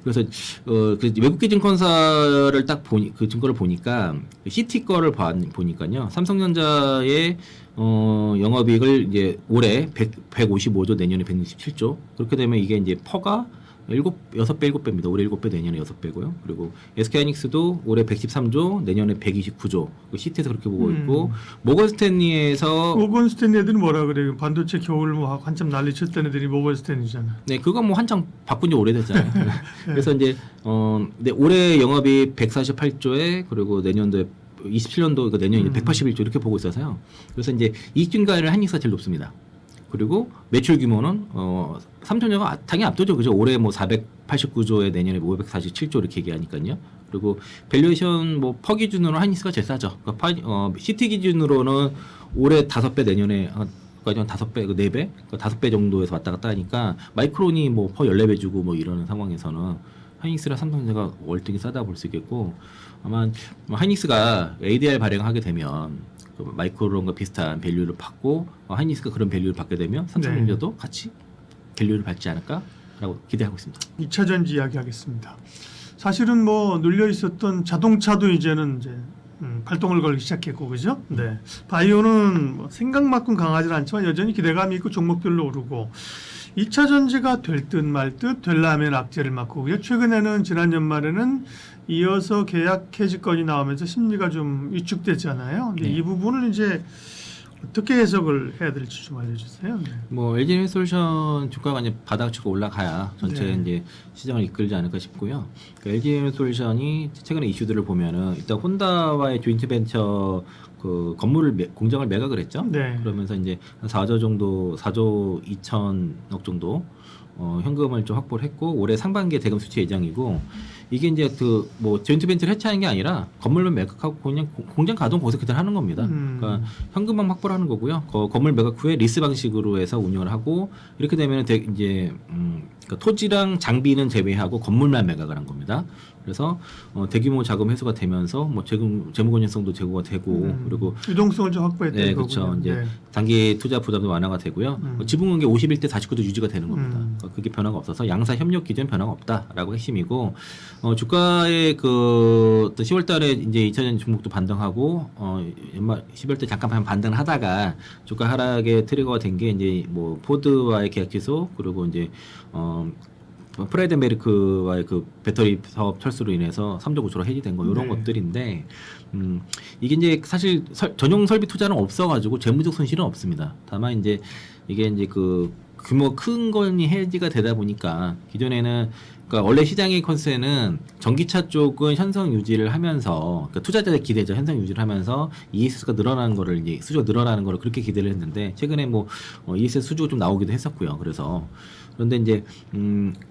그래서 그 외국계 증권사를 딱 그 증거를 보니까 CT 거를 보니까요. 삼성전자의 영업이익을 이제 올해 155조 내년에 167조 그렇게 되면 이게 이제 퍼가 6배, 7배입니다. 올해 7배, 내년에 6배고요. 그리고 SK하이닉스도 올해 113조, 내년에 129조. CT에서 그렇게 보고 있고 모건 스탠리에서 모건 스탠리 애들은 뭐라 그래요? 반도체 겨울 뭐 한참 난리 쳤던 애들이 모건 스탠리잖아. 네, 그건 뭐 한창 바꾼 지 오래됐잖아요. 그래서 이제 네, 올해 영업이 148조에 그리고 내년도에 27년도 그 내년 181조 이렇게 보고 있어서요. 그래서 이제 이익 증가율은 하이닉스가 제일 높습니다. 그리고 매출 규모는 삼성전자가 당연히 압도죠. 그죠? 올해 뭐 489조에 내년에 547조 이렇게 얘기하니까요. 그리고 밸류에이션 뭐 퍼 기준으로 하이닉스가 제일 싸죠. 그러니까 CT 기준으로는 올해 5배 내년에 까지 한 5배, 4배? 그러니까 5배 정도에서 왔다 갔다 하니까 마이크론이 뭐 퍼 14배 주고 뭐 이러는 상황에서는 하이닉스랑 삼성전자가 월등히 싸다 볼 수 있겠고 아마 하이닉스가 ADR 발행하게 되면 그 마이크론과 비슷한 밸류를 받고 하이닉스가 그런 밸류를 받게 되면 삼성전자도 네. 같이 밸류를 받지 않을까라고 기대하고 있습니다. 2차 전지 이야기하겠습니다. 사실은 뭐 눌려 있었던 자동차도 이제는 이제 발동을 걸기 시작했고 그죠? 네. 바이오는 뭐 생각만큼 강하지 않지만 여전히 기대감이 있고 종목별로 오르고 2차 전지가 될 듯 말 듯 되려면 악재를 맞고 최근에는 지난 연말에는 이어서 계약 해지건이 나오면서 심리가 좀 위축됐잖아요. 근데 네. 이 부분을 이제 어떻게 해석을 해야 될지 좀 알려주세요. 네. 뭐 LG에너지솔루션 주가가 이제 바닥 치고 올라가야 전체 네. 이제 시장을 이끌지 않을까 싶고요. 그러니까 LG에너지솔루션이 최근에 이슈들을 보면은 일단 혼다와의 조인트 벤처 그 공장을 매각을 했죠. 네. 그러면서 이제 한 4조 정도, 4조 2천억 정도 현금을 좀 확보를 했고 올해 상반기에 대금 수출 예정이고 이게 이제 그 뭐 조인트 벤처를 해체하는 게 아니라 건물만 매각하고 그냥 공장 가동 거기서 그대로 하는 겁니다. 그러니까 현금만 확보를 하는 거고요. 건물 매각 후에 리스 방식으로 해서 운영을 하고 이렇게 되면 이제 그러니까 토지랑 장비는 제외하고 건물만 매각을 한 겁니다. 그래서 대규모 자금 회수가 되면서 뭐 재무 건전성도 제고가 되고 그리고 유동성을 좀 확보했다 네, 이거군요. 그렇죠. 이제 네. 단기 투자 부담도 완화가 되고요. 지분공개 51대 49도 유지가 되는 겁니다. 그러니까 그게 변화가 없어서 양사 협력 기준 변화가 없다라고 핵심이고 주가의 그 10월달에 이제 2차전 종목도 반등하고 연말 10월달 잠깐 반등하다가 주가 하락의 트리거가 된 게 이제 뭐 포드와의 계약 취소 그리고 이제 프라이덴베르크와의 그 배터리 사업 철수로 인해서 3조 9천억 해지된 거 이런 네. 것들인데 이게 이제 사실 전용 설비 투자는 없어가지고 재무적 손실은 없습니다. 다만 이제 이게 이제 그 규모 큰 건이 해지가 되다 보니까 기존에는 그러니까 원래 시장의 컨셉은 전기차 쪽은 현상 유지를 하면서 그러니까 투자자의 기대죠. 현상 유지를 하면서 ESS가 늘어나는 거를 이제 수주가 늘어나는 거를 그렇게 기대를 했는데 최근에 뭐 ESS 수주가 좀 나오기도 했었고요. 그런데 이제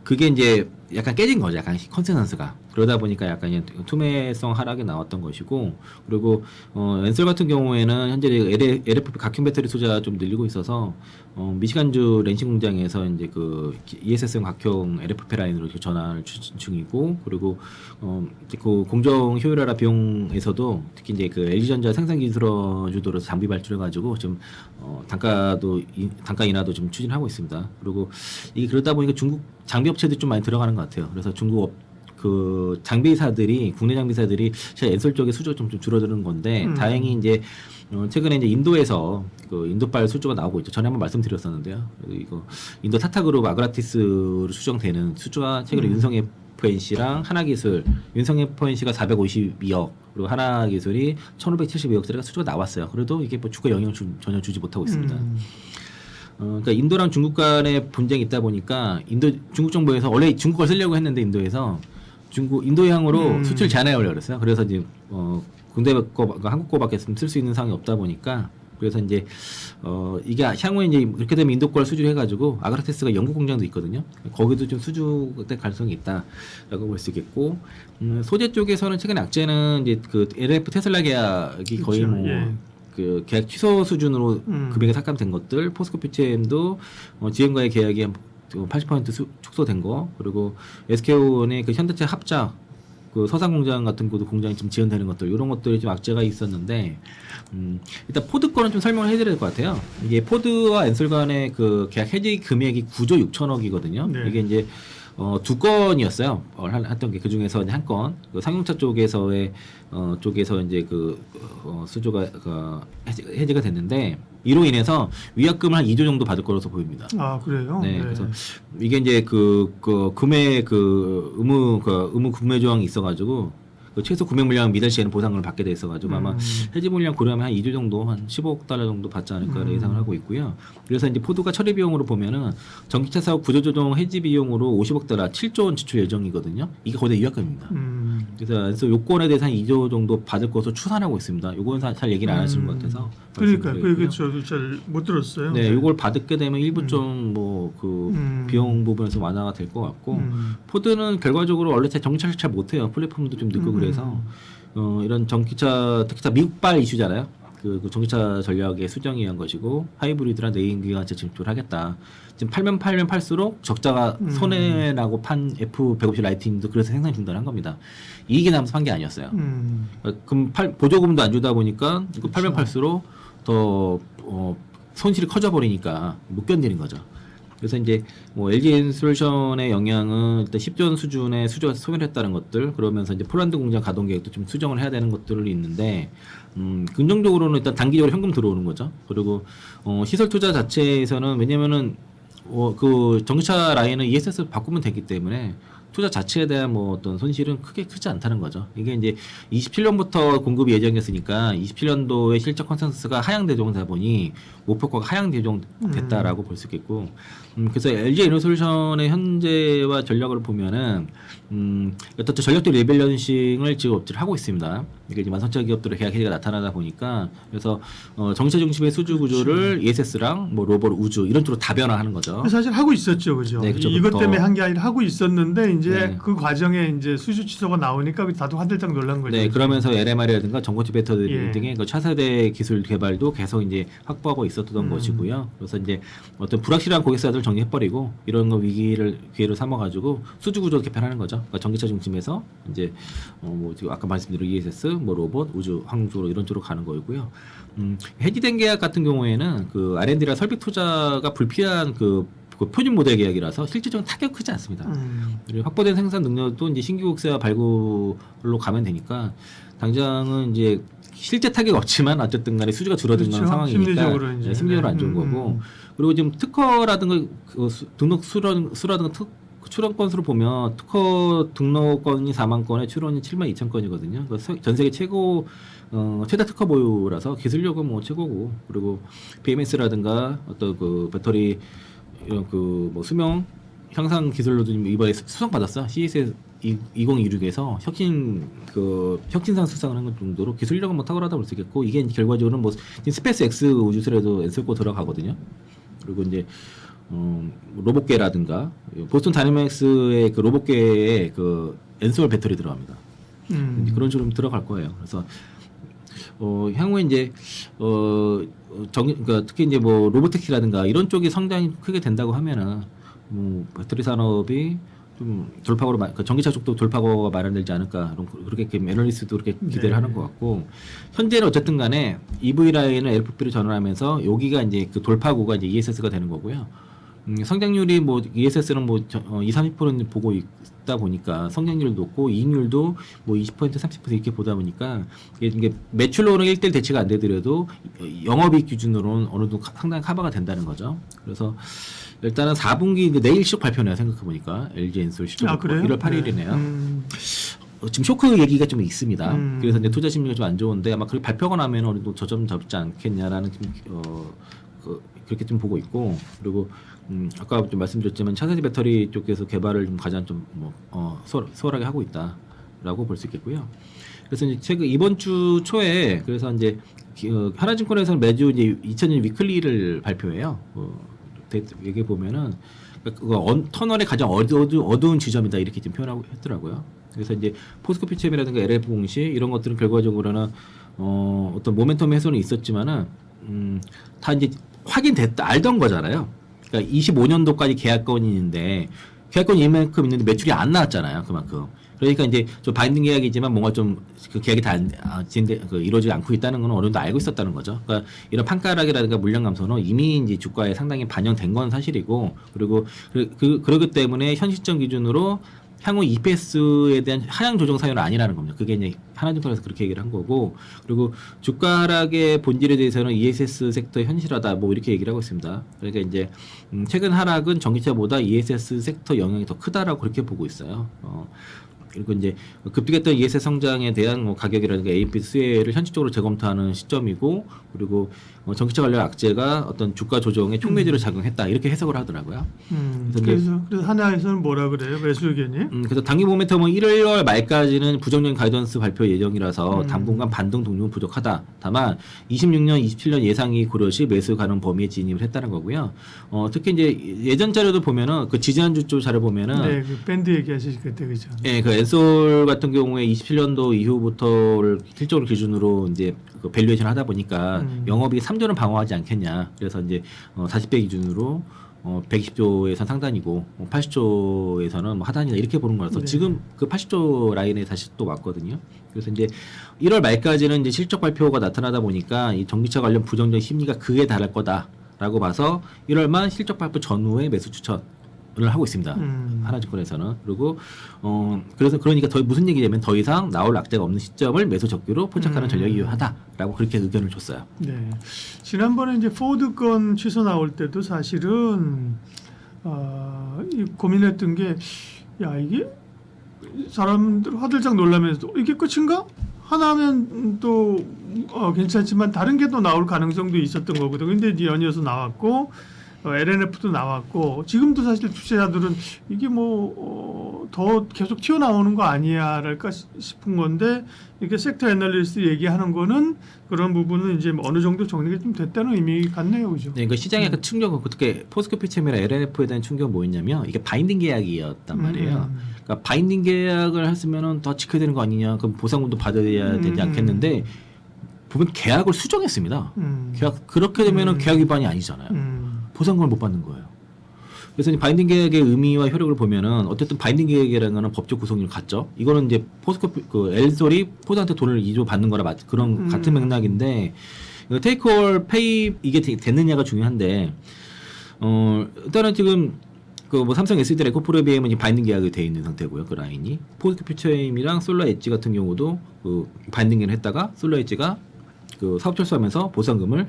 그게 이제 약간 깨진 거죠. 약간 컨센서스가. 그러다 보니까 약간 이제 투매성 하락이 나왔던 것이고 그리고 엔솔 같은 경우에는 현재 LFP 각형 배터리 투자 좀 늘리고 있어서 미시간주 렌싱 공장에서 이제 그 ESS형 각형 LFP 라인으로 전환을 추진 중이고 그리고 이제 그 공정 효율화라 비용에서도 특히 이제 그 LG전자 생산 기술 주도로 장비 발주해 가지고 좀 단가 인하도 좀 추진하고 있습니다. 그리고 이게 그러다 보니까 중국 장비 업체들이 좀 많이 들어가는 것 같아요. 그래서 중국 그 장비사들이 국내 장비사들이 사실 엔솔 쪽에 수주가 좀 줄어드는 건데 다행히 이제 최근에 이제 인도에서 그 인도발 수주가 나오고 있죠. 전에 한번 말씀드렸었는데요. 이거 인도 타타그룹 아그라티스로 추정되는 수주가 최근에 윤성의 FNC랑 하나기술, 윤성의 FNC가 452억 그리고 하나기술이 1,572억짜리가 수주가 나왔어요. 그래도 이게 뭐 주가 영향을 전혀 주지 못하고 있습니다. 그러니까 인도랑 중국 간의 분쟁이 있다 보니까 중국 정부에서 원래 중국어를 쓰려고 했는데 인도에서 인도향으로 수출 제한해 오려고 그랬어요. 그래서 이제 국내 거 한국 거밖에 쓸 수 있는 상황이 없다 보니까 그래서 이제 이게 향후에 이제 그렇게 되면 인도 거를 수주를 해가지고 아그라테스가 영국 공장도 있거든요. 거기도 좀 수주될 가능성이 있다라고 볼 수 있겠고 소재 쪽에서는 최근 악재는 이제 그 LF 테슬라 계약이 거의 그렇죠. 뭐 예. 그 계약 취소 수준으로 금액이 삭감된 것들, 포스코 PCM도 GM과의 계약이 80% 축소된 거, 그리고 SK온의 그 현대차 합작, 그 서산 공장 같은 것도 공장이 좀 지연되는 것들, 이런 것들이 좀 악재가 있었는데, 일단 포드 거는 좀 설명을 해드려야 될 것 같아요. 이게 포드와 엔솔 간의 그 계약 해지 금액이 9조 6천억이거든요. 네. 이게 이제 두 건이었어요. 했던 게 그 중에서 이제 한 건, 그 상용차 쪽에서 이제 수주가 해지가 됐는데 이로 인해서 위약금을 한 2조 정도 받을 거라서 보입니다. 아 그래요? 네, 그래서 이게 이제 구매 의무 구매 조항이 있어가지고. 그 최소 구매 물량 미달 시에는 보상을 받게 돼 있어가지고 아마 해지 물량 고려하면 한 2조 정도 한 15억 달러 정도 받지 않을까 예상을 하고 있고요. 그래서 이제 포드가 처리 비용으로 보면은 전기차 사업 구조조정 해지 비용으로 50억 달러 7조 원 지출 예정이거든요. 이게 거의 다 위약금입니다. 그래서 요건에 대해서 한 2조 정도 받을 것으로 추산하고 있습니다. 요건 잘 얘기를 안 하시는 것 같아서. 그러니까 그게 저도 잘 못 들었어요. 네, 요걸 받게 되면 일부 좀 비용 부분에서 완화가 될 것 같고 포드는 결과적으로 원래 전기차를 잘 못해요. 플랫폼도 좀 늦고 그래서 이런 전기차 특히 다 미국발 이슈잖아요. 그 전기차 전략의 수정에 의한 것이고 하이브리드랑 내연기관차 진출을 하겠다. 지금 팔면 팔수록 적자가 손해나고 판 F150 라이팅도 그래서 생산 중단한 겁니다. 이익이 남아서 판 게 아니었어요. 그럼 보조금도 안 주다 보니까 이거 팔면 팔수록 더 손실이 커져 버리니까 못 견디는 거죠. 그래서 이제 뭐 LG엔솔루션의 영향은 일단 10조 원 수준의 수주가 소멸했다는 것들, 그러면서 이제 폴란드 공장 가동 계획도 좀 수정을 해야 되는 것들이 있는데 긍정적으로는 일단 단기적으로 현금 들어오는 거죠. 그리고 시설 투자 자체에서는 왜냐면은 그 전기차 라인은 ESS 바꾸면 되기 때문에 투자 자체에 대한 뭐 어떤 손실은 크지 않다는 거죠. 이게 이제 27년부터 공급이 예정이었으니까 27년도에 실적 컨센서스가 하향 대종되다 보니 목표가가 하향 대종됐다라고 볼 수 있겠고, 그래서 LG에너솔루션의 현재와 전략을 보면은 어떤 전략적 리밸런싱을 지금 업체를 하고 있습니다. 이게 이제 완성차 기업들의 계약 해지가 나타나다 보니까 그래서 전기차 중심의 수주 구조를 ESS랑 뭐 로봇 우주 이런 쪽으로 다변화하는 거죠. 사실 하고 있었죠, 그죠? 네, 그쵸. 이것 때문에 한 게 아니라 하고 있었는데 이제 네. 그 과정에 이제 수주 취소가 나오니까 다들 화들짝 놀란 거죠. 네, 그러면서 LMR이라든가 전고체 배터리 예. 등의 그 차세대 기술 개발도 계속 이제 확보하고 있었던 것이고요. 그래서 이제 어떤 불확실한 고객사들 정리해버리고 이런 거 기회를 삼아가지고 수주 구조 개편하는 거죠. 그러니까 전기차 중심에서 이제 뭐 지금 아까 말씀드린 ESS, 뭐 로봇, 우주, 항공 이런 쪽으로 가는 거고요. 해지된 계약 같은 경우에는 그 R&D라 설비 투자가 불필요한 그 표준 모델 계약이라서 실질적인 타격 크지 않습니다. 그리고 확보된 생산 능력도 이제 신규 국세와 발굴로 가면 되니까 당장은 이제 실제 타격 없지만 어쨌든 간에 수주가 줄어드는 그렇죠. 상황이니까 심리적으로 이제. 네, 심리적으로 안 좋은 거고 그리고 지금 특허라든가 등록 수라든가 출원 건수로 보면 특허 등록 건이 4만 건에 출원이 7만 2천 건이거든요. 전 세계 최다 특허 보유라서 기술력은 뭐 최고고 그리고 BMS라든가 어떤 그 배터리 이런 그 뭐 수명 향상 기술로도 이번에 수상 받았어. CES 2026에서 혁신상 수상을 한 정도로 기술력은 뭐 탁월하다고 볼 수 있겠고 이게 이제 결과적으로는 뭐 스페이스 X 우주선에도 엔솔고 들어가거든요. 그리고 이제 로봇계라든가 보스턴 다이내믹스의 그 로봇계에 그 엔솔 배터리 들어갑니다. 그런 식으로 들어갈 거예요. 그래서 향후에 이제 그러니까 특히 이제 뭐 로보택시라든가 이런 쪽이 성장이 크게 된다고 하면은 뭐 배터리 산업이 좀 돌파구로 전기차 쪽도 돌파구가 마련되지 않을까 그렇게 애널리스트도 그렇게 기대를 네. 하는 것 같고 현재는 어쨌든 간에 EV 라인을 LFP로 전환하면서 여기가 이제 그 돌파구가 이제 ESS가 되는 거고요. 성장률이 뭐 ESS는 뭐 20-30%는 보고 있다 보니까 성장률도 높고 이익률도 뭐 20% 30% 이렇게 보다 보니까 이게 매출로는 1대1 대치가 안 되더라도 영업이익 기준으로는 어느 정도 상당히 커버가 된다는 거죠. 그래서 일단은 4분기 내일 시적 발표네요. 생각해 보니까 LG 엔솔 시적 그래요? 1월 8일이네요. 네. 지금 쇼크 얘기가 좀 있습니다. 음. 그래서 이제 투자 심리가 좀 안 좋은데 아마 그 발표가 나면 어느 정도 저점 잡지 않겠냐라는 그렇게 좀 보고 있고 그리고 아까 좀 말씀드렸지만 차세대 배터리 쪽에서 개발을 좀 가장 좀 수월하게 하고 있다라고 볼 수 있겠고요. 그래서 이제 최근 이번 주 초에 그래서 이제 하나증권에서는 매주 이제 2000년 위클리를 발표해요. 얘기해 보면은 터널의 가장 어두운 지점이다 이렇게 좀 표현하고 했더라고요. 그래서 이제 포스코 PCM이라든가 LF 공시 이런 것들은 결과적으로는 어떤 모멘텀 해소는 있었지만은 다 이제 확인됐다 알던 거잖아요. 그러니까 25년도까지 계약건이 있는데 계약건이 이만큼 있는데 매출이 안 나왔잖아요. 그만큼. 그러니까 이제 좀 바인딩 계약이지만 뭔가 좀 그 계약이 다 이루어지지 않고 있다는 건 어느 정도 알고 있었다는 거죠. 그러니까 이런 판가락이라든가 물량 감소는 이미 이제 주가에 상당히 반영된 건 사실이고 그리고 그러기 때문에 현 시점 기준으로 향후 EPS에 대한 하향 조정 사유는 아니라는 겁니다. 그게 이제 하나증권에서 그렇게 얘기를 한 거고 그리고 주가 하락의 본질에 대해서는 ESS 섹터의 현실화다 뭐 이렇게 얘기를 하고 있습니다. 그러니까 이제 최근 하락은 전기차보다 ESS 섹터 영향이 더 크다라고 그렇게 보고 있어요. 그리고 이제 급격했던 ESS 성장에 대한 뭐 가격이라든가 AMP 수혜를 현실적으로 재검토하는 시점이고 그리고 전기차 관련 악재가 어떤 주가 조정에 촉매제로 작용했다 이렇게 해석을 하더라고요. 그래서 하나에서는 뭐라 그래요? 매수 의견이? 그래서 단기 모멘텀은 1월 말까지는 부정적인 가이던스 발표 예정이라서 당분간 반등 동력은 부족하다. 다만 26년, 27년 예상이 고려 시 매수 가능 범위에 진입을 했다는 거고요. 특히 이제 예전 자료도 보면은 그 지지난주 쪽 자료 보면은 네, 그 밴드 얘기하실 그때 그죠? 예, 그 엔솔 같은 경우에 27년도 이후부터를 실적으로 기준으로 이제 그 밸류에이션 하다 보니까 영업이 3조는 방어하지 않겠냐. 그래서 이제 40배 기준으로 120조에선 상단이고 80조에서는 뭐 하단이다 이렇게 보는 거라서 네. 지금 그 80조 라인에 다시 또 왔거든요. 그래서 이제 1월 말까지는 이제 실적 발표가 나타나다 보니까 이 전기차 관련 부정적 심리가 극에 달할 거다라고 봐서 1월만 실적 발표 전후에 매수 추천을 하고 있습니다. 하나증권에서는 그리고 그래서 그러니까 무슨 얘기냐면 더 이상 나올 악재가 없는 시점을 매수 적기로 포착하는 전략이 유효하다라고 그렇게 의견을 줬어요. 네. 지난번에 이제 포드 건 취소 나올 때도 사실은 고민했던 게 야 이게 사람들 화들짝 놀라면서 이게 끝인가? 하나 하면 또 괜찮지만 다른 게 또 나올 가능성도 있었던 거거든. 근데 이제 연이어서 나왔고 LNF도 나왔고 지금도 사실 투자자들은 이게 더 계속 튀어나오는 거 아니야랄까 싶은 건데 이렇게 섹터 애널리스트 얘기하는 거는 그런 부분은 이제 어느 정도 정리가 좀 됐다는 의미 같네요, 그죠? 네, 그러니까 시장의 그 충격은 어떻게 포스코피체미랑 LNF에 대한 충격은 뭐였냐면 이게 바인딩 계약이었단 말이에요. 그러니까 바인딩 계약을 했으면은 더 지켜야 되는 거 아니냐, 그럼 보상금도 받아야 되지 않겠는데 보면 계약을 수정했습니다. 계약 그렇게 되면은 계약 위반이 아니잖아요. 보상금을 못 받는 거예요. 그래서 이 바인딩 계약의 의미와 효력을 보면은 어쨌든 바인딩 계약이라는 거는 법적 구성력을 갖죠. 이거는 이제 엘솔이 포드한테 돈을 2조 받는 거라 그런 같은 맥락인데 테이크올 페이 이게 됐느냐가 중요한데 일단은 지금 뭐 삼성 SDI 에코프로비엠은 지금 바인딩 계약이 돼 있는 상태고요. 그 라인이 포스코피체임이랑 솔라 엣지 같은 경우도 그 바인딩 계약을 했다가 솔라 엣지가 그 사업 철수하면서 보상금을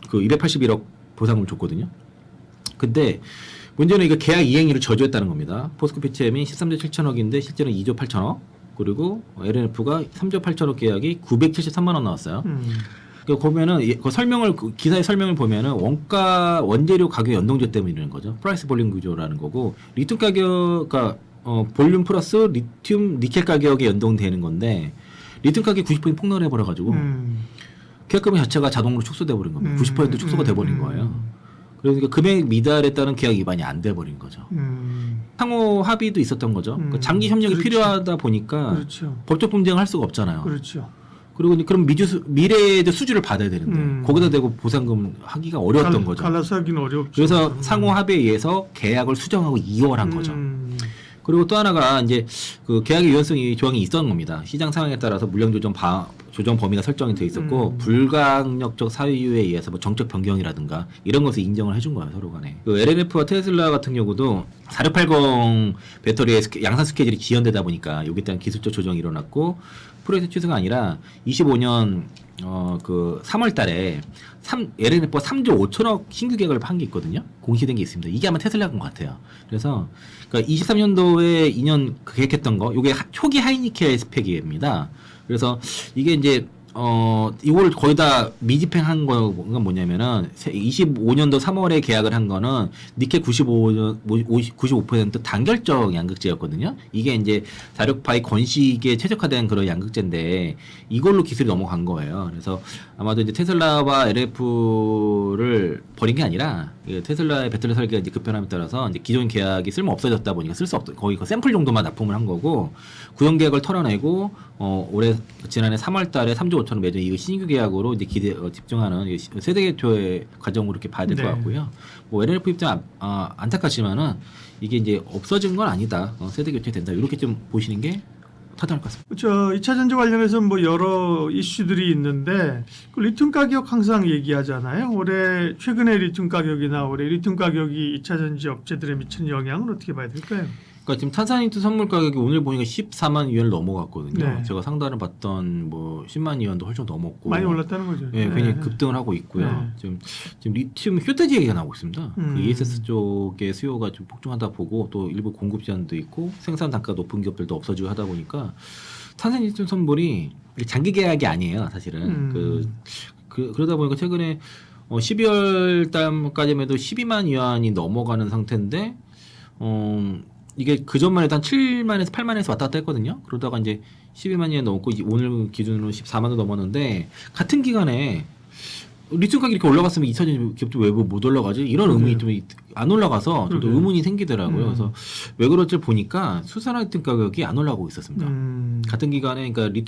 그 281억 보상금을 줬거든요. 근데 문제는 이거 계약 이행일을 저조했다는 겁니다. 포스코피체임이 13조 7천억인데 실제는 2조 8천억, 그리고 LNF가 3조 8천억 계약이 973만 원 나왔어요. 그 보면은 그 설명을 기사의 설명을 보면은 원재료 가격 연동제 때문에 이러는 거죠. 프라이스 볼륨 구조라는 거고 리튬 가격가 볼륨 플러스 리튬 니켈 가격에 연동되는 건데 리튬 가격이 90% 폭락해 버려 가지고 계약금 자체가 자동으로 축소돼 버린 겁니다. 90% 축소가 돼 버린 거예요. 그러니까 금액 미달에 따른 계약 위반이 안 돼 버린 거죠. 상호 합의도 있었던 거죠. 그러니까 장기 협력이 그렇죠. 필요하다 보니까 그렇죠. 법적 분쟁을 할 수가 없잖아요. 그렇죠. 그리고 그럼 미래에도 수주를 받아야 되는데 거기다 대고 보상금 하기가 어려웠던 거죠. 갈라서 하기는 어렵죠. 그래서 상호 합의에 의해서 계약을 수정하고 이월한 거죠. 그리고 또 하나가 이제 그 계약의 유연성이 조항이 있었던 겁니다. 시장 상황에 따라서 물량 조정 범위가 설정이 돼 있었고 불강력적 사유에 의해서 뭐 정책 변경이라든가 이런 것을 인정을 해준 거예요, 서로 간에. 그 LNF와 테슬라 같은 경우도 4680 배터리의 양산 스케줄이 지연되다 보니까 여기에 대한 기술적 조정이 일어났고 프로젝트 취소가 아니라 25년 그 3월 달에 LNF가 3조 5천억 신규 계약을 한 게 있거든요. 공시된 게 있습니다. 이게 아마 테슬라인 것 같아요. 그래서 그러니까 23년도에 2년 계획했던 거, 이게 초기 하이니켈 스펙입니다. 그래서 이게 이제 이걸 거의 다 미집행한 거가 뭐냐면은 25년도 3월에 계약을 한 거는 니켈 95% 단결적 양극재였거든요. 이게 이제 자력파의 건식에 최적화된 그런 양극재인데 이걸로 기술이 넘어간 거예요. 그래서 아마도 이제 테슬라와 LF를 버린 게 아니라 테슬라의 배터리 설계가 이제 급변함에 따라서 이제 기존 계약이 쓸모 없어졌다 보니까 쓸 수 없다. 거의 그 샘플 정도만 납품을 한 거고 구형 계약을 털어내고 지난해 3월달에 3조 5천원 매주 이거 신규 계약으로 이제 집중하는 세대 개조의 과정으로 이렇게 봐야 될 것 같고요. 뭐 LNF 입장 안타깝지만은 이게 이제 없어진 건 아니다. 세대 교체 된다. 이렇게 좀 보시는 게 타당할 것 같습니다. 2차 전지 관련해서 뭐 여러 이슈들이 있는데 그 리튬 가격 항상 얘기하잖아요. 최근에 리튬 가격이나 올해 리튬 가격이 2차 전지 업체들에 미치는 영향은 어떻게 봐야 될까요? 그러니까 지금 탄산니트 선물 가격이 오늘 보니까 14만 위안을 넘어갔거든요. 네. 제가 상단을 봤던 뭐 10만 위안도 훨씬 넘었고 많이 올랐다는 거죠. 네, 굉장히 급등을 하고 있고요. 지금 리튬 휴대지 얘기가 나오고 있습니다. 그 ESS 쪽의 수요가 좀 폭증하다 보고 또 일부 공급 제한도 있고 생산 단가 높은 기업들도 없어지고 하다 보니까 탄산리튬 선물이 장기 계약이 아니에요, 사실은. 그러다 보니까 최근에 12월 달까지만 해도 12만 위안이 넘어가는 상태인데 이게 그 전만 해도 한 7만에서 8만에서 왔다 갔다 했거든요. 그러다가 이제 12만 위안 넘었고 오늘 기준으로 14만도 넘었는데 같은 기간에 리튬 가격이 이렇게 올라갔으면 2차전 기업도 왜 못 올라가지? 이런 의문이 좀 안 올라가서 좀 의문이 생기더라고요. 그래서 왜 그럴지 보니까 수산화 리튬 가격이 안 올라가고 있었습니다. 같은 기간에 그러니까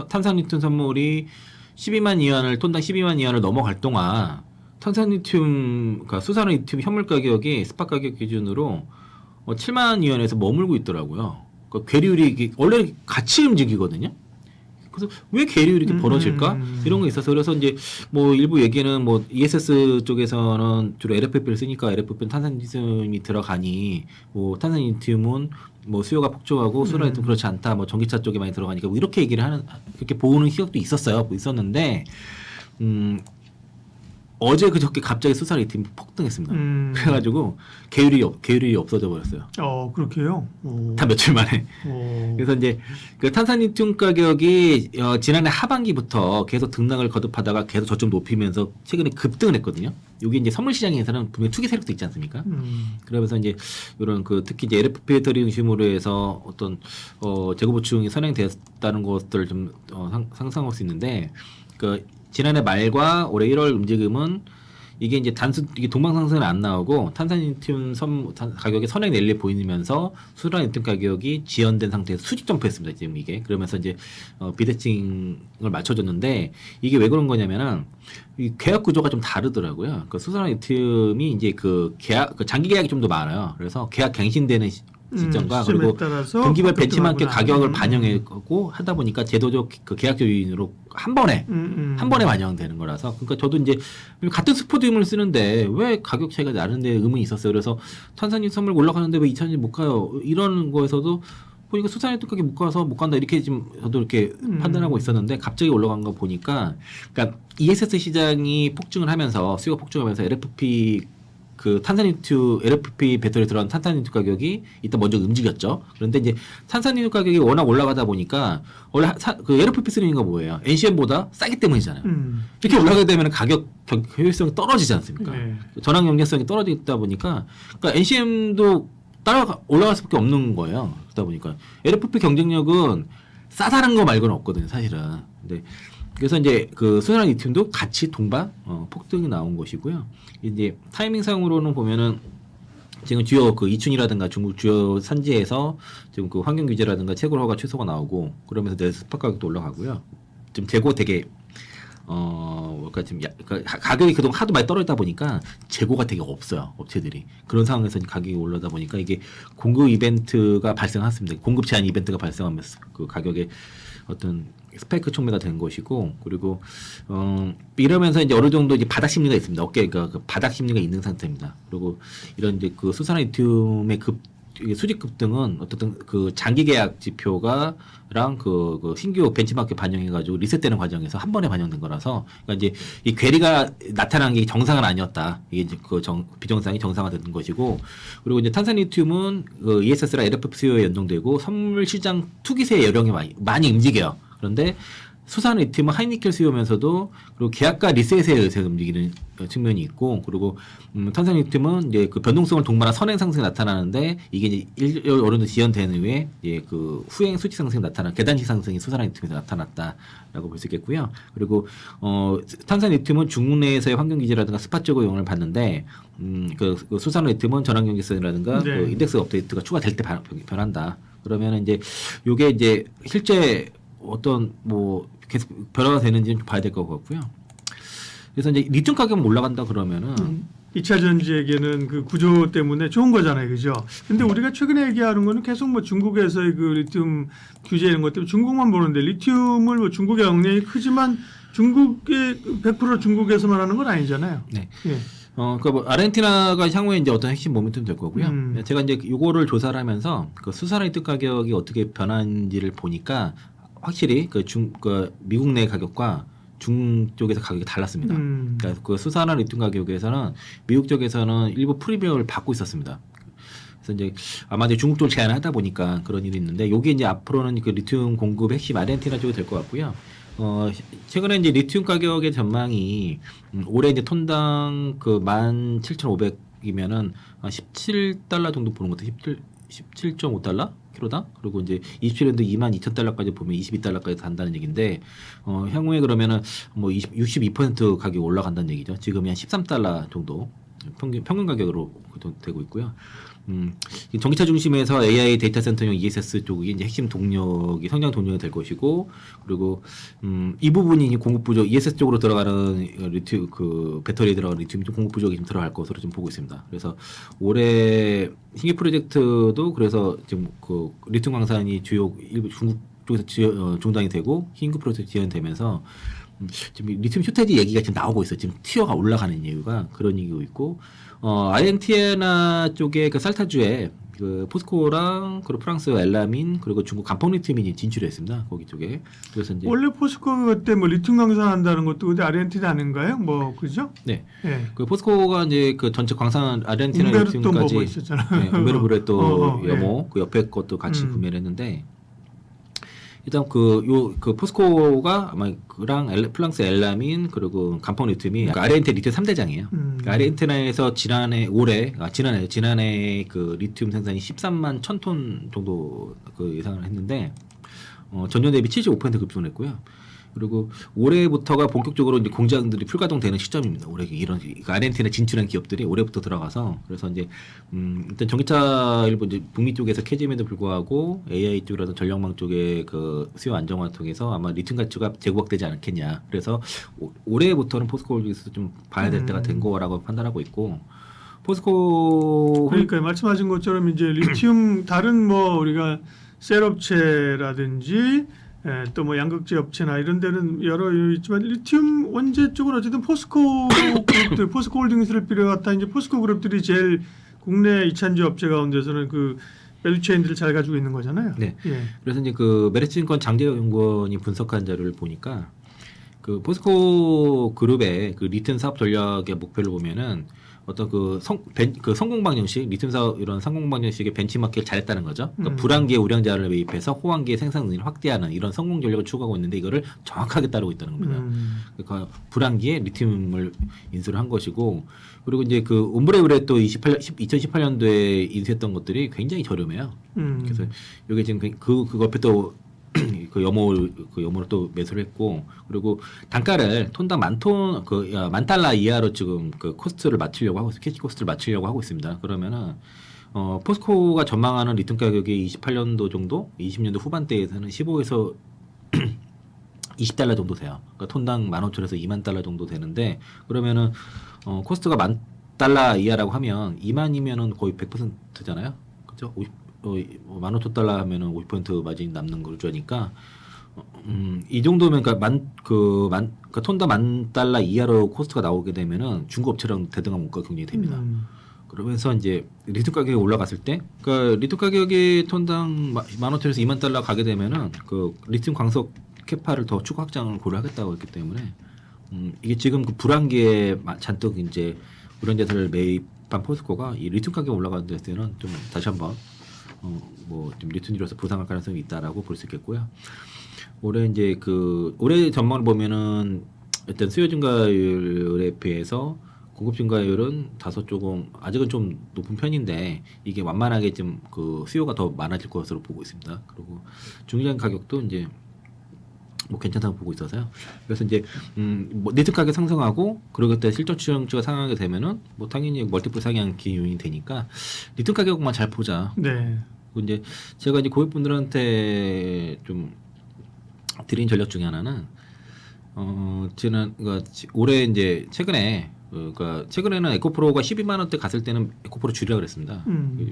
탄산리튬 선물이 12만 위안을 톤당 12만 위안을 넘어갈 동안 탄산리튬 그러니까 수산화 리튬 현물 가격이 스팟 가격 기준으로 7만 위안에서 머물고 있더라고요. 그러니까 괴리율이 원래 같이 움직이거든요. 그래서 왜 괴리율이 이렇게 벌어질까? 이런 거 있어서 그래서 이제 뭐 일부 얘기는 뭐 ESS 쪽에서는 주로 LFP를 쓰니까 LFP는 탄산리튬이 들어가니 뭐 탄산리튬은 뭐 수요가 폭증하고 수산화리튬 그렇지 않다. 뭐 전기차 쪽에 많이 들어가니까 뭐 이렇게 얘기를 이렇게 보는 시각도 있었는데 어제 그저께 갑자기 수산리튬이 폭등했습니다. 그래가지고 계율이 없어져 버렸어요. 그렇게요? 다 며칠 만에. 그래서 이제 그 탄산리튬 가격이 지난해 하반기부터 계속 등락을 거듭하다가 계속 저점 높이면서 최근에 급등을 했거든요. 여기 이제 선물 시장에서는 분명 투기 세력도 있지 않습니까? 그러면서 이제 이런 그 특히 이제 LFP 배터리 중심으로 해서 어떤 재고 보충이 선행되었다는 것들을 좀 상상할 수 있는데 그 지난해 말과 올해 1월 움직임은 이게 이제 이게 동방상승은 안 나오고 탄산리튬 가격이 선행 랠리 보이면서 수소랑 리튬 가격이 지연된 상태에서 수직 점프했습니다. 지금 이게 그러면서 이제 비대칭을 맞춰줬는데 이게 왜 그런 거냐면은 이 계약 구조가 좀 다르더라고요. 그 수소랑 리튬이 이제 그 장기 계약이 좀 더 많아요. 그래서 계약 갱신되는 시점과 그리고 분기별 벤치마크 가격을 반영하고 하다 보니까 제도적 그 계약적 요인으로 한 번에 반영되는 거라서 그러니까 저도 이제 같은 스포디움을 쓰는데 왜 가격 차이가 나는데 의문이 있었어요. 그래서 탄산유 선물 올라가는데 왜 2,000원 못 가요? 이런 거에서도 보니까 수산의 뚜껑이 못 가서 못 간다 이렇게 지금 저도 이렇게 판단하고 있었는데 갑자기 올라간 거 보니까 그러니까 ESS 시장이 폭증을 하면서 수요가 폭증하면서 LFP 그 탄산리튬 LFP 배터리 들어간 탄산리튬 가격이 일단 먼저 움직였죠. 그런데 이제 탄산리튬 가격이 워낙 올라가다 보니까 원래 그 LFP 쓰는 거 뭐예요? NCM보다 싸기 때문이잖아요. 이렇게 올라가게 되면 가격 효율성이 떨어지지 않습니까? 네. 전환 경제성이 떨어지다 보니까 그러니까 NCM도 올라갈 수밖에 없는 거예요. 그러다 보니까 LFP 경쟁력은 싸다는 거 말고는 없거든요, 사실은. 근데 그래서 이제 그 수소랑 리튬도 같이 동반 폭등이 나온 것이고요. 이제 타이밍상으로는 보면은 지금 주요 그 이춘이라든가 중국 주요 산지에서 지금 그 환경 규제라든가 채굴 허가 취소가 나오고 그러면서 스팟 가격도 올라가고요. 지금 재고 되게 그러니까 지금 가격이 그동안 하도 많이 떨어지다 보니까 재고가 되게 없어요, 업체들이. 그런 상황에서 가격이 올라다 보니까 이게 공급 이벤트가 발생했습니다. 공급 제한 이벤트가 발생하면서 그 가격에 어떤 스파이크 촉매가 된 것이고 그리고 이러면서 이제 어느 정도 이제 바닥 심리가 있습니다. 어깨가 그 바닥 심리가 있는 상태입니다. 그리고 이런 이제 그 수산화 리튬의 수직 급등은 어떻든 그 장기 계약 지표가랑 그 신규 벤치마크 반영해가지고 리셋되는 과정에서 한 번에 반영된 거라서 그러니까 이제 이 괴리가 나타난 게 정상은 아니었다. 이게 이제 그 비정상이 정상화된 것이고 그리고 이제 탄산리튬은 그 ESS랑 LFP 수요에 연동되고 선물 시장 투기세 여력이 많이 움직여요. 그런데 수산 리튬은 하이니켈 수요면서도 그리고 계약과 리셋에 의해서 움직이는 측면이 있고 그리고 탄산 리튬은 이제 그 변동성을 동반한 선행 상승이 나타나는데 이게 이제 어느 정도 지연된 후에 이제 그 후행 수직 상승이 나타난 계단식 상승이 수산 리튬에서 나타났다라고 볼 수 있겠고요. 그리고 탄산 리튬은 중국 내에서의 환경 규제라든가 스팟 제고 용을 받는데 그 수산 리튬은 전환 경제성이라든가 네. 그 인덱스 업데이트가 추가될 때 변한다. 그러면 이제 요게 이제 실제 어떤 뭐 계속 변화가 되는지는 좀 봐야 될 것 같고요. 그래서 이제 리튬 가격은 올라간다 그러면은 2차 전지에게는 그 구조 때문에 좋은 거잖아요, 그죠? 근데 우리가 최근에 얘기하는 거는 계속 뭐 중국에서의 그 리튬 규제 이런 것 때문에 중국만 보는데 리튬을 뭐 중국의 역량이 크지만 중국의 100% 중국에서만 하는 건 아니잖아요. 네. 예. 그러니까 뭐 아르헨티나가 향후에 이제 어떤 핵심 모멘텀이 될 거고요. 제가 이제 요거를 조사를 하면서 그 수산화리튬 가격이 어떻게 변하는지를 보니까 확실히 그 미국 내 가격과 중쪽에서 가격이 달랐습니다. 그러니까 그 수산화 리튬 가격에서는 미국 쪽에서는 일부 프리미엄을 받고 있었습니다. 그래서 이제 아마 이제 중국 쪽을 제한을 하다 보니까 그런 일이 있는데 요게 이제 앞으로는 그 리튬 공급 핵심 아르헨티나 쪽이 될 것 같고요. 최근에 이제 리튬 가격의 전망이 올해 이제 톤당 그 17,500이면은 17달러 정도 보는 것도 17.5달러 키로당 그리고 이제 27년도 22,000달러까지 보면 22달러까지 간다는 얘기인데 향후에 그러면은 뭐 62% 가격이 올라간다는 얘기죠. 지금이 한 13달러 정도 평균 가격으로 되고 있고요. 전기차 중심에서 AI 데이터 센터용 ESS 쪽이 이제 핵심 동력이 성장 동력이 될 것이고 그리고 이 부분이 공급 부족 ESS 쪽으로 들어가는 리튬 그 배터리에 들어가는 리튬 공급 부족이 좀 들어갈 것으로 좀 보고 있습니다. 그래서 올해 신규 프로젝트도 그래서 지금 그 리튬 광산이 주요 일부 중국 쪽에서 중단이 되고 신규 프로젝트 지연되면서 지금 리튬 쇼테지 얘기가 지금 나오고 있어요. 지금 티어가 올라가는 이유가 그런 이유가 있고 아르헨티나 쪽에 그 살타주에 그 포스코랑 그리고 프랑스 엘라민 그리고 중국 간펑 리튬이 진출했습니다. 거기 쪽에 그래서 이제 원래 포스코 그때 뭐 리튬 광산한다는 것도 근데 아르헨티나 아닌가요? 뭐 그죠? 네. 예. 그 포스코가 이제 그 전체 광산 아르헨티나 리튬까지 뭐 있었잖아. 네, 우메르브레또 예. 여모 그 옆에 것도 같이 구매를 했는데 일단 그 포스코가 아마 그랑 프랑스 엘라민 그리고 간펑 리튬이 아르헨티나 리튬 3대장이에요. 그러니까 아르헨티나에서 지난해 그 리튬 생산이 13만 1,000톤 정도 그 예상을 했는데 전년 대비 75% 급증했고요. 그리고 올해부터가 본격적으로 이제 공장들이 풀가동되는 시점입니다. 올해 이런 아르헨티나 진출한 기업들이 올해부터 들어가서 그래서 이제 일단 전기차 일부 이제 북미 쪽에서 캐즘에도 불구하고 AI 쪽이라든 전력망 쪽의 그 수요 안정화 통해서 아마 리튬 가치가 재구박되지 않겠냐. 그래서 올해부터는 포스코홀딩스도 좀 봐야 될 때가 된 거라고 판단하고 있고 포스코 그러니까 말씀하신 것처럼 이제 리튬 다른 뭐 우리가 셀 업체라든지 또 뭐 양극재 업체나 이런 데는 여러 있지만 리튬 원재 쪽은 어쨌든 포스코 그룹들, 포스코홀딩스를 비롯한 이제 포스코 그룹들이 제일 국내 이찬주 업체 가운데서는 그 밸류체인들을 잘 가지고 있는 거잖아요. 네. 예. 그래서 이제 그 메리츠증권 장재연구원이 분석한 자료를 보니까 그 포스코 그룹의 그 리튬 사업 전략의 목표를 보면은 어떤 그 성공 방정식 리튬 사업 이런 성공 방정식의 벤치마킹을 잘했다는 거죠. 그러니까 불황기에 우량자를 매입해서 호황기에 생산 능력을 확대하는 이런 성공 전략을 추구하고 있는데 이거를 정확하게 따르고 있다는 겁니다. 그러니까 불황기에 리튬을 인수를 한 것이고 그리고 이제 그 옴브레브레 또 2018년도에 인수했던 것들이 굉장히 저렴해요. 그래서 이게 지금 그 옆에 또 그 염호를 또 매수를 했고 그리고 단가를 톤당 만 달러 이하로 지금 그 코스트를 맞추려고 하고 캐시 코스트를 맞추려고 하고 있습니다. 그러면은 포스코가 전망하는 리튬 가격이 28년도 정도, 20년도 후반대에서는 15에서 20달러 정도 돼요. 그러니까 톤당 15,000에서 2만 달러 정도 되는데 그러면은 코스트가 만 달러 이하라고 하면 2만이면은 거의 100%잖아요. 그렇죠? 15,000달러 하면은 50% 마진 남는 거니까 이 정도면 그러니까 톤당 만 달러 이하로 코스트가 나오게 되면은 중고업체랑 대등한 원가 경쟁이 됩니다. 그러면서 이제 리튬 가격이 올라갔을 때, 그러니까 리튬 가격이 톤당 15,000에서 2만 달러 가게 되면은 그 리튬 광석 캐파를 더 추가 확장을 고려하겠다고 했기 때문에 이게 지금 그 불황기에 잔뜩 이제 우량자산을 매입한 포스코가 이 리튬 가격 올라가는 데서는 좀 다시 한번 좀 리튬으로서 부상할 가능성이 있다라고 볼 수 있겠고요. 올해 이제 올해 전망을 보면은 일단 수요 증가율에 비해서 공급 증가율은 다소 조금 아직은 좀 높은 편인데 이게 완만하게 좀 그 수요가 더 많아질 것으로 보고 있습니다. 그리고 중량 가격도 이제 뭐 괜찮다고 보고 있어서요. 그래서 이제 리튬 가격 상승하고 그러고 때 실적 추정치가 상하게 되면은 뭐 당연히 멀티플 상향 기준이 되니까 리튬 가격만 잘 보자. 네. 그리고 이제 제가 이제 고객분들한테 좀 드린 전략 중에 하나는 그러니까 올해 이제 최근에는 에코프로가 12만 원대 갔을 때는 에코프로 줄이라 그랬습니다.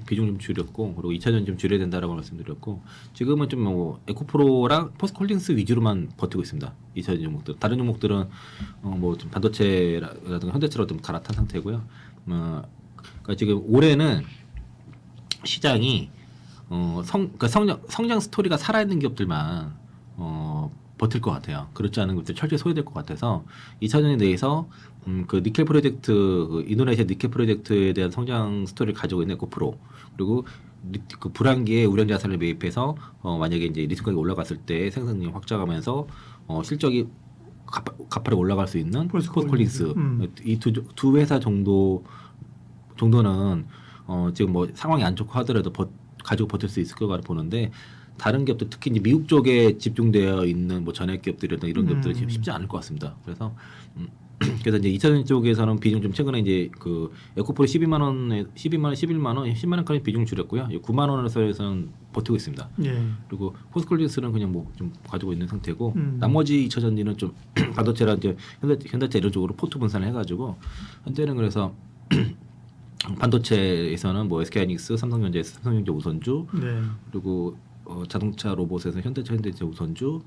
비중 좀 줄였고 그리고 2차전 좀 줄여야 된다라고 말씀드렸고 지금은 좀 뭐 에코프로랑 포스코홀딩스 위주로만 버티고 있습니다. 2차전 종목들 다른 종목들은 뭐 좀 반도체라든가 현대차로 좀 갈아탄 상태고요. 그러니까 지금 올해는 시장이 그러니까 성장 스토리가 살아있는 기업들만 버틸 것 같아요. 그렇지 않은 것들 철저히 소외될 것 같아서 2차전에 대해서 그 니켈 프로젝트, 그 인도네시아 니켈 프로젝트에 대한 성장 스토리를 가지고 있는 에코프로 그리고 그 불황기에 우량 자산을 매입해서 만약에 이제 리튬 가격이 올라갔을 때 생산력 확장하면서 실적이 가파르게 올라갈 수 있는 포스코홀딩스 이 두 회사 정도는 지금 뭐 상황이 안 좋고 하더라도 가지고 버틸 수 있을 거라고 보는데 다른 기업들 특히 이제 미국 쪽에 집중되어 있는 뭐 전액 기업들이나 이런 기업들은 지금 쉽지 않을 것 같습니다. 그래서 이제 2차전 쪽에서는 비중 좀 최근에 이제 그 에코프로 11만 원, 10만 원까지 비중 줄였고요. 9만 원에서는 버티고 있습니다. 예. 그리고 포스코홀딩스는 그냥 뭐 좀 가지고 있는 상태고 나머지 2차전지는 좀 반도체라 이제 현대차 이런 쪽으로 포트 분산을 해가지고 현재는 그래서 반도체에서는 뭐 SK하이닉스, 삼성전자 우선주, 네. 그리고 자동차 로봇에서 현대차 우선주,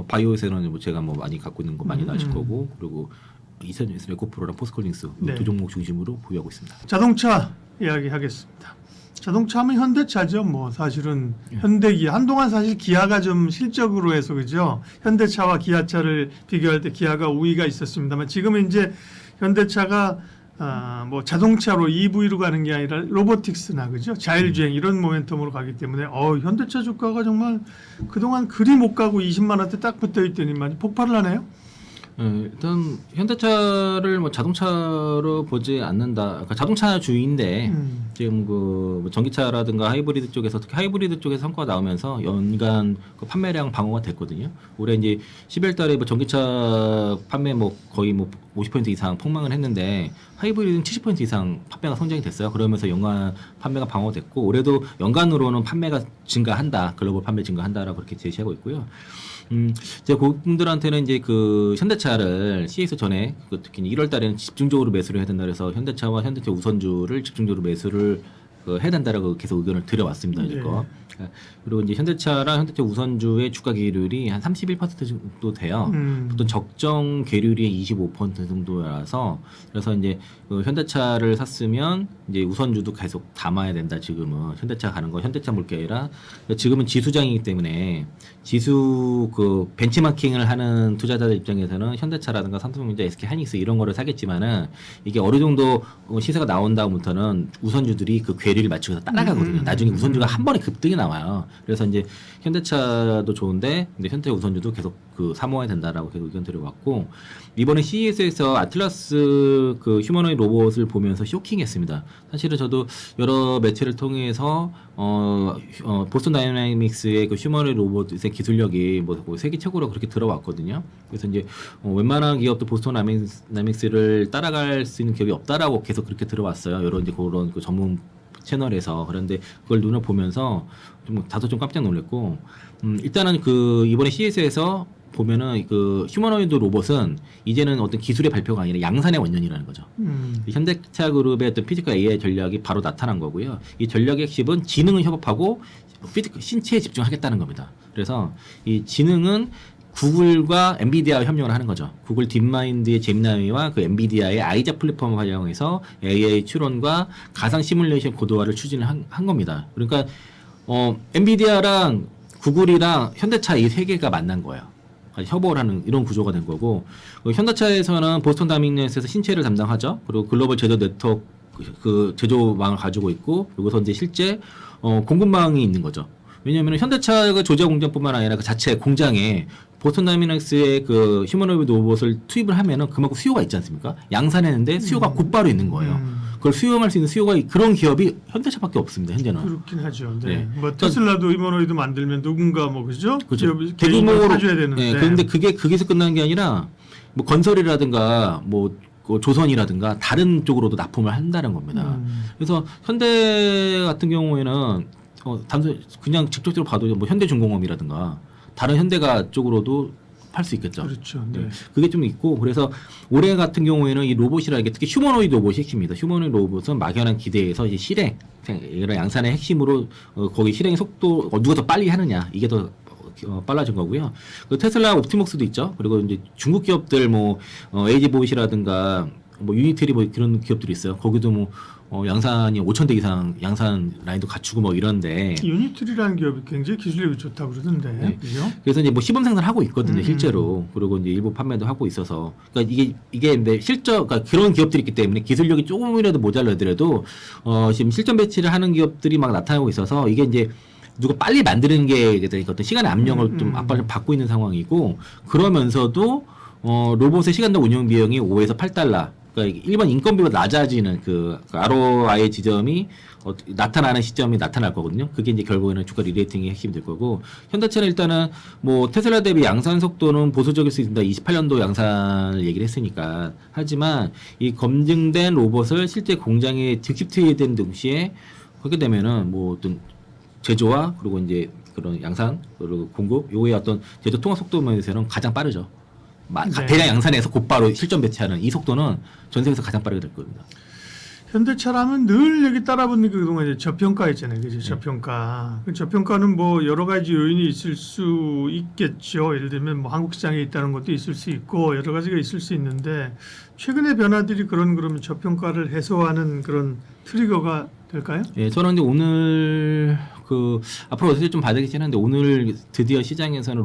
바이오에서는 뭐 제가 뭐 많이 갖고 있는 거 많이 나실 거고, 그리고 2차전에서는 에코프로랑 포스코홀딩스 네. 두 종목 중심으로 보유하고 있습니다. 자동차 이야기하겠습니다. 자동차하면 현대차죠. 뭐 사실은 현대기아 한동안 사실 기아가 좀 실적으로 해서 그죠. 현대차와 기아차를 비교할 때 기아가 우위가 있었습니다만 지금은 이제 현대차가 뭐 자동차로 EV로 가는 게 아니라 로보틱스나 그죠 자율주행 이런 모멘텀으로 가기 때문에 현대차 주가가 정말 그동안 그리 못 가고 20만 원대 딱 붙어 있더니 많이 폭발을 하네요. 일단 현대차를 뭐 자동차로 보지 않는다. 그러니까 자동차주인데 지금 뭐 전기차라든가 하이브리드 쪽에서 특히 하이브리드 쪽에서 성과가 나오면서 연간 그 판매량 방어가 됐거든요. 올해 이제 12월달에 뭐 전기차 판매 뭐 거의 뭐 50% 이상 폭망을 했는데 하이브리드는 70% 이상 판매가 성장이 됐어요. 그러면서 연간 판매가 방어됐고 올해도 연간으로는 판매가 증가한다. 글로벌 판매 증가한다라고 그렇게 제시하고 있고요. 제가 그분들한테는 이제 그 현대차를 CES 전에 특히 1월 달에는 집중적으로 매수를 해야 된다 그래서 현대차와 현대차 우선주를 집중적으로 매수를 해야 된다라고 계속 의견을 드려왔습니다. 이거. 그리고 이제 현대차랑 현대차 우선주의 주가 계율이 한 31% 정도 돼요. 보통 적정 계율이 25% 정도라서 그래서 이제 그 현대차를 샀으면 이제 우선주도 계속 담아야 된다. 지금은 현대차 가는 거 현대차 물게 아니라 지금은 지수장이기 때문에 지수 그 벤치마킹을 하는 투자자들 입장에서는 현대차라든가 삼성전자, SK 하이닉스 이런 거를 사겠지만은 이게 어느 정도 시세가 나온다부터는 우선주들이 그 괴리를 맞추면서 따라가거든요. 나중에 우선주가 한 번에 급등이 나와요. 그래서 이제 현대차도 좋은데 근데 현대차 우선주도 계속 그 사모아야 된다라고 계속 의견 드려왔고 이번에 CES에서 아틀라스 그 휴머노이드 로봇을 보면서 쇼킹했습니다. 사실은 저도 여러 매체를 통해서 보스턴 다이내믹스의 그 휴머노이드 로봇의 기술력이 뭐 세계 최고로 그렇게 들어왔거든요. 그래서 이제 웬만한 기업도 보스턴 다이내믹스를 따라갈 수 있는 기업이 없다라고 계속 그렇게 들어왔어요. 여러 이제 그런 그 전문 채널에서. 그런데 그걸 눈을 보면서 좀 다소 좀 깜짝 놀랐고 일단은 그 이번에 CES에서 보면은 그 휴머노이드 로봇은 이제는 어떤 기술의 발표가 아니라 양산의 원년이라는 거죠. 현대차 그룹의 어떤 피지컬 AI 전략이 바로 나타난 거고요. 이 전략의 핵심은 지능을 협업하고 신체에 집중하겠다는 겁니다. 그래서 이 지능은 구글과 엔비디아와 협력을 하는 거죠. 구글 딥마인드의 제미나이와 그 엔비디아의 아이작 플랫폼을 활용해서 AI 추론과 가상 시뮬레이션 고도화를 추진을 한 겁니다. 그러니까 엔비디아랑 구글이랑 현대차 이 세 개가 만난 거예요. 협업을 하는 이런 구조가 된 거고 현대차에서는 보스턴 다이내믹스에서 신체를 담당하죠. 그리고 글로벌 제조 네트워크 그 제조망을 가지고 있고 여기서 이제 실제 공급망이 있는 거죠. 왜냐하면 현대차가 조제 공장뿐만 아니라 그 자체 공장에 보스턴 다이내믹스의 그 휴머노이드 로봇을 투입을 하면은 그만큼 수요가 있지 않습니까? 양산했는데 수요가 곧바로 있는 거예요. 그걸 수용할 수 있는 수요가 그런 기업이 현대차밖에 없습니다. 현재는. 그렇긴 하죠. 네. 네. 뭐 테슬라도 휴머노이드 만들면 누군가 뭐 그죠? 그렇죠. 대규모로 사줘야 되는데. 네. 그런데 그게 거기서 끝나는 게 아니라 뭐 건설이라든가 뭐 조선이라든가 다른 쪽으로도 납품을 한다는 겁니다. 그래서 현대 같은 경우에는 단순 그냥 직접적으로 봐도 뭐 현대중공업이라든가 다른 현대가 쪽으로도 팔 수 있겠죠. 그렇죠. 네. 그게 좀 있고 그래서 올해 같은 경우에는 이 로봇이라는 게 특히 휴머노이드 로봇이 핵심입니다. 휴머노이드 로봇은 막연한 기대에서 이제 실행 이런 양산의 핵심으로 거기 실행 속도 누가 더 빨리 하느냐 이게 더 빨라진 거고요. 그 테슬라 옵티머스도 있죠. 그리고 이제 중국 기업들 뭐 에이지봇이라든가 뭐 유니트리 뭐 그런 기업들이 있어요. 거기도 뭐 양산이 5,000대 이상 양산 라인도 갖추고 뭐 이런데 유니트리라는 기업이 굉장히 기술력이 좋다고 그러던데. 네. 그죠? 그래서 이제 뭐 시범 생산을 하고 있거든요, 실제로. 그리고 이제 일부 판매도 하고 있어서. 그러니까 이게 근데 그러니까 그런 기업들이 있기 때문에 기술력이 조금이라도 모자라더라도 지금 실전 배치를 하는 기업들이 막 나타나고 있어서 이게 이제 누가 빨리 만드는 게 어떤 시간의 압력을 좀 압박을 받고 있는 상황이고 그러면서도 로봇의 시간당 운영 비용이 5에서 8달러. 그러니까 일반 인건비보다 낮아지는 그 ROI 지점이 나타나는 시점이 나타날 거거든요. 그게 이제 결국에는 주가 리레이팅의 핵심이 될 거고 현대차는 일단은 뭐 테슬라 대비 양산 속도는 보수적일 수 있습니다. 28년도 양산을 얘기를 했으니까. 하지만 이 검증된 로봇을 실제 공장에 직시트해야 되는 동시에 하게 되면은 뭐 어떤 제조와 그리고 이제 그런 양산 그리고 공급 요의 어떤 제조 통합 속도 면에서는 가장 빠르죠. 네. 대량 양산에서 곧바로 실전 배치하는 이 속도는 전 세계에서 가장 빠르게 될 겁니다. 현대차라면 늘 여기 따라붙는 게 그동안 이제 저평가 있잖아요. 그죠? 저평가. 그 저평가는 뭐 여러 가지 요인이 있을 수 있겠죠. 예를 들면 뭐 한국 시장에 있다는 것도 있을 수 있고 여러 가지가 있을 수 있는데 최근의 변화들이 그러면 저평가를 해소하는 그런 트리거가 될까요? 예, 저는 이제 오늘 앞으로 어떻게 좀 봐야 되겠긴 한데 오늘 드디어 시장에서는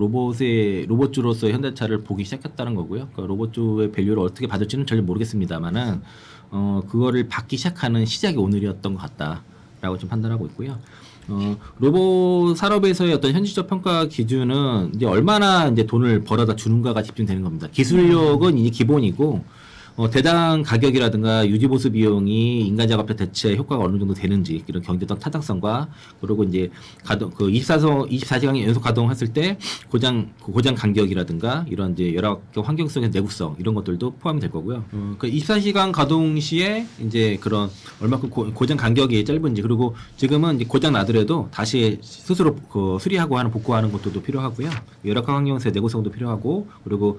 로봇주로서 현대차를 보기 시작했다는 거고요. 그러니까 로봇주의 밸류를 어떻게 받을지는 전혀 모르겠습니다만은 그거를 받기 시작하는 시작이 오늘이었던 것 같다라고 좀 판단하고 있고요. 로봇 산업에서의 어떤 현실적 평가 기준은 이제 얼마나 이제 돈을 벌어다 주는가가 집중되는 겁니다. 기술력은 이제 기본이고, 대당 가격이라든가 유지보수 비용이 인간 작업자 대체 효과가 어느 정도 되는지, 이런 경제적 타당성과, 그리고 이제 가동, 24시간 연속 가동했을 때 고장 간격이라든가, 이런 이제 여러 환경 속의 내구성, 이런 것들도 포함이 될 거고요. 24시간 가동 시에 이제 그런 얼마큼 고장 간격이 짧은지, 그리고 지금은 이제 고장 나더라도 다시 스스로 수리하고 하는, 복구하는 것도 필요하고요. 열악한 환경에서의 내구성도 필요하고, 그리고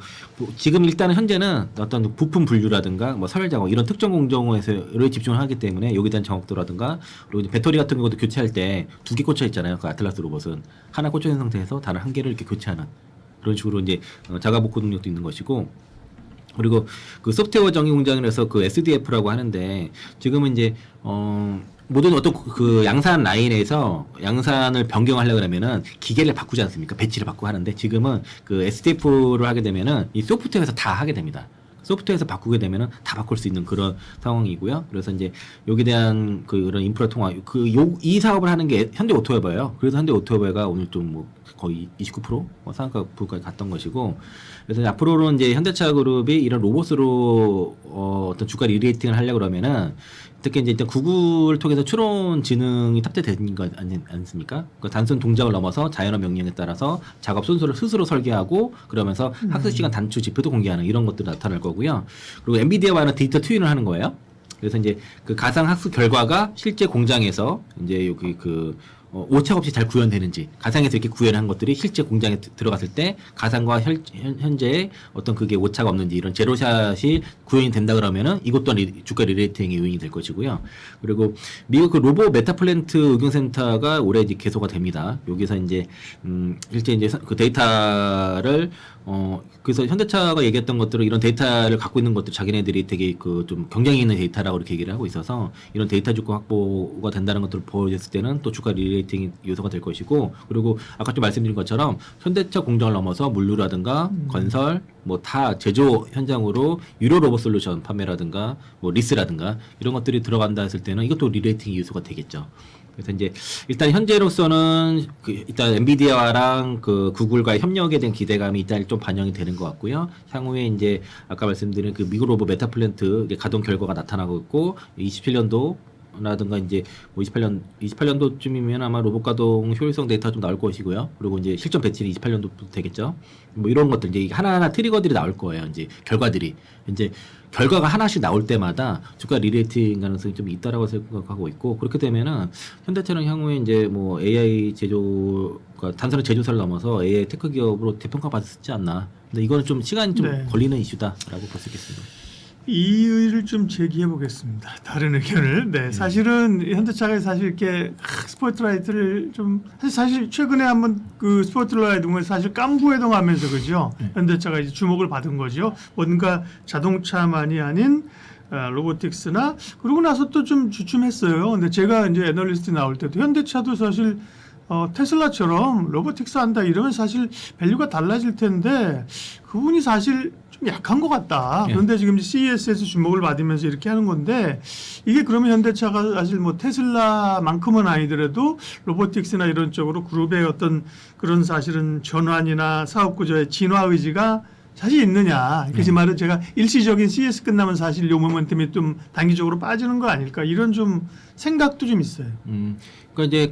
지금 일단은 현재는 어떤 부품 분류라든가 뭐 서열 작업 이런 특정 공정에서를 집중을 하기 때문에 여기에 대한 정확도라든가, 그리고 이제 배터리 같은 것도 교체할 때 2개 꽂혀 있잖아요. 그 아틀라스 로봇은 하나 꽂혀 있는 상태에서 다른 1개를 이렇게 교체하는 그런 식으로 이제 자가 복구 능력도 있는 것이고, 그리고 그 소프트웨어 정의 공장이라서 그 SDF라고 하는데, 지금은 이제 모든 어떤 그 양산 라인에서 양산을 변경하려고 하면은 기계를 바꾸지 않습니까? 배치를 바꾸고 하는데, 지금은 그 SDF를 하게 되면은 이 소프트웨어에서 다 하게 됩니다. 소프트웨어에서 바꾸게 되면은 다 바꿀 수 있는 그런 상황이고요. 그래서 이제 여기에 대한 그런 인프라 통화, 이 사업을 하는 게 현대 오토웨버예요. 그래서 현대 오토웨버가 오늘 좀 뭐 거의 29% 상한가 부분까지 갔던 것이고, 그래서 앞으로는 이제 현대차 그룹이 이런 로봇으로 어떤 주가 리레이팅을 하려고 그러면은, 특히 이제 일단 구글을 통해서 추론 지능이 탑재되는 거 아닙니까? 그 단순 동작을 넘어서 자연어 명령에 따라서 작업 순서를 스스로 설계하고, 그러면서 학습 시간 단축 지표도 공개하는 이런 것들이 나타날 거고요. 그리고 엔비디아와는 데이터 트윈을 하는 거예요. 그래서 이제 그 가상 학습 결과가 실제 공장에서 이제 여기 오차 없이 잘 구현되는지, 가상에서 이렇게 구현한 것들이 실제 공장에 들어갔을 때 가상과 현재의 어떤 그게 오차가 없는지, 이런 제로샷이 구현이 된다 그러면은 이것 또한 주가 리레이팅의 요인이 될 것이고요. 그리고 미국 그 로보 메타플랜트 의경센터가 올해 이제 개소가 됩니다. 여기서 이제 실제 이제 그 데이터를 그래서 현대차가 얘기했던 것들은 이런 데이터를 갖고 있는 것들 자기네들이 되게 그 좀 경쟁이 있는 데이터라고 이렇게 얘기를 하고 있어서, 이런 데이터 주가 확보가 된다는 것들을 보여줬을 때는 또 주가 리레이팅 요소가 될 것이고, 그리고 아까 좀 말씀드린 것처럼 현대차 공정을 넘어서 물류라든가 건설 뭐 다 제조 현장으로 유료 로봇 솔루션 판매라든가 뭐 리스라든가 이런 것들이 들어간다 했을 때는 이것도 리레이팅 요소가 되겠죠. 그래서 이제 일단 현재로서는 일단 엔비디아랑 그 구글과의 협력에 대한 기대감이 일단 좀 반영이 되는 것 같고요. 향후에 이제 아까 말씀드린 그 미국 로봇 메타플랜트 가동 결과가 나타나고 있고, 27년도 라든가 이제 뭐 28년도쯤이면 아마 로봇 가동 효율성 데이터 좀 나올 것이고요. 그리고 이제 실전 배치는 28년도부터 되겠죠. 뭐 이런 것들 이제 하나하나 트리거들이 나올 거예요. 이제 결과들이 이제 결과가 하나씩 나올 때마다 주가 리레이팅 가능성이 좀 있다라고 생각하고 있고, 그렇게 되면은 현대차는 향후에 이제 뭐 AI 제조가 단순한 제조사를 넘어서 AI 테크 기업으로 대평가 받았지 않나. 근데 이거는 좀 시간이 좀 네. 걸리는 이슈다라고 볼 수 있겠습니다. 이 의의를 좀 제기해 보겠습니다. 다른 의견을. 네, 사실은 현대차가 사실 이렇게 스포트라이트를 좀 사실 최근에 한번 그 스포트라이트 보면 사실 깜부회동하면서 그죠? 현대차가 이제 주목을 받은 거죠. 뭔가 자동차만이 아닌 로보틱스나, 그러고 나서 또 좀 주춤했어요. 근데 제가 이제 애널리스트 나올 때도 현대차도 사실 테슬라처럼 로보틱스 한다 이러면 사실 밸류가 달라질 텐데 그분이 사실 좀 약한 것 같다. 그런데 지금 CES에서 주목을 받으면서 이렇게 하는 건데, 이게 그러면 현대차가 사실 뭐 테슬라만큼은 아니더라도 로보틱스나 이런 쪽으로 그룹의 어떤 그런 사실은 전환이나 사업 구조의 진화 의지가 사실 있느냐. 그 말은 제가 일시적인 CES 끝나면 사실 요 모멘텀이 좀 단기적으로 빠지는 거 아닐까, 이런 좀 생각도 좀 있어요. 그러니까 이제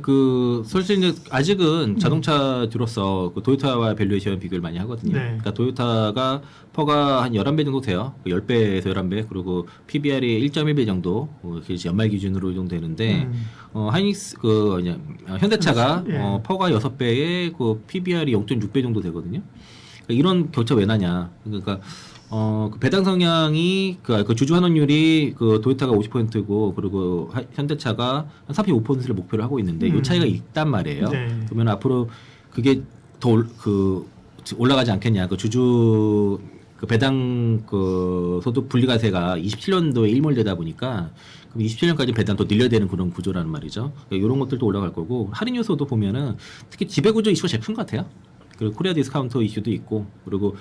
사실 이제 아직은 자동차주로서 그 도요타와 밸류에이션 비교를 많이 하거든요. 네. 그러니까 도요타가 퍼가 한 11배 정도 돼요. 10배에서 11배. 그리고 PBR이 1.1배 정도. 연말 기준으로 되는데 하이닉스 현대차가 예. 퍼가 6배에 그 PBR이 0.6배 정도 되거든요. 그러니까 이런 격차 왜 나냐? 그러니까 그 배당 성향이 그 주주 환원율이 그 도요타가 50%고, 그리고 현대차가 한 35%를 목표로 하고 있는데 이 차이가 있단 말이에요. 네. 그러면 앞으로 그게 더 올라가지 않겠냐? 그 주주 그 배당 그 소득 분리과세가 27년도에 일몰되다 보니까 그럼 27년까지 배당 더 늘려야 되는 그런 구조라는 말이죠. 그러니까 이런 것들도 올라갈 거고, 할인 요소도 보면은 특히 지배구조 이슈가 제일 큰 것 같아요. 그리고 코리아 디스카운터 이슈도 있고 그리고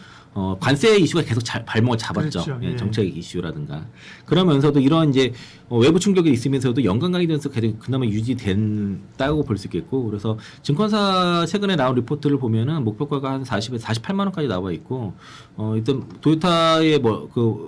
관세 이슈가 계속 발목을 잡았죠. 그렇죠. 예, 예. 정책 이슈라든가 그러면서도 이런 이제 외부 충격이 있으면서도 연간 가이던스 계속 그나마 유지된다고 볼 수 있겠고 그래서 증권사 최근에 나온 리포트를 보면은 목표가가 한 40에서 48만 원까지 나와 있고 일단 도요타의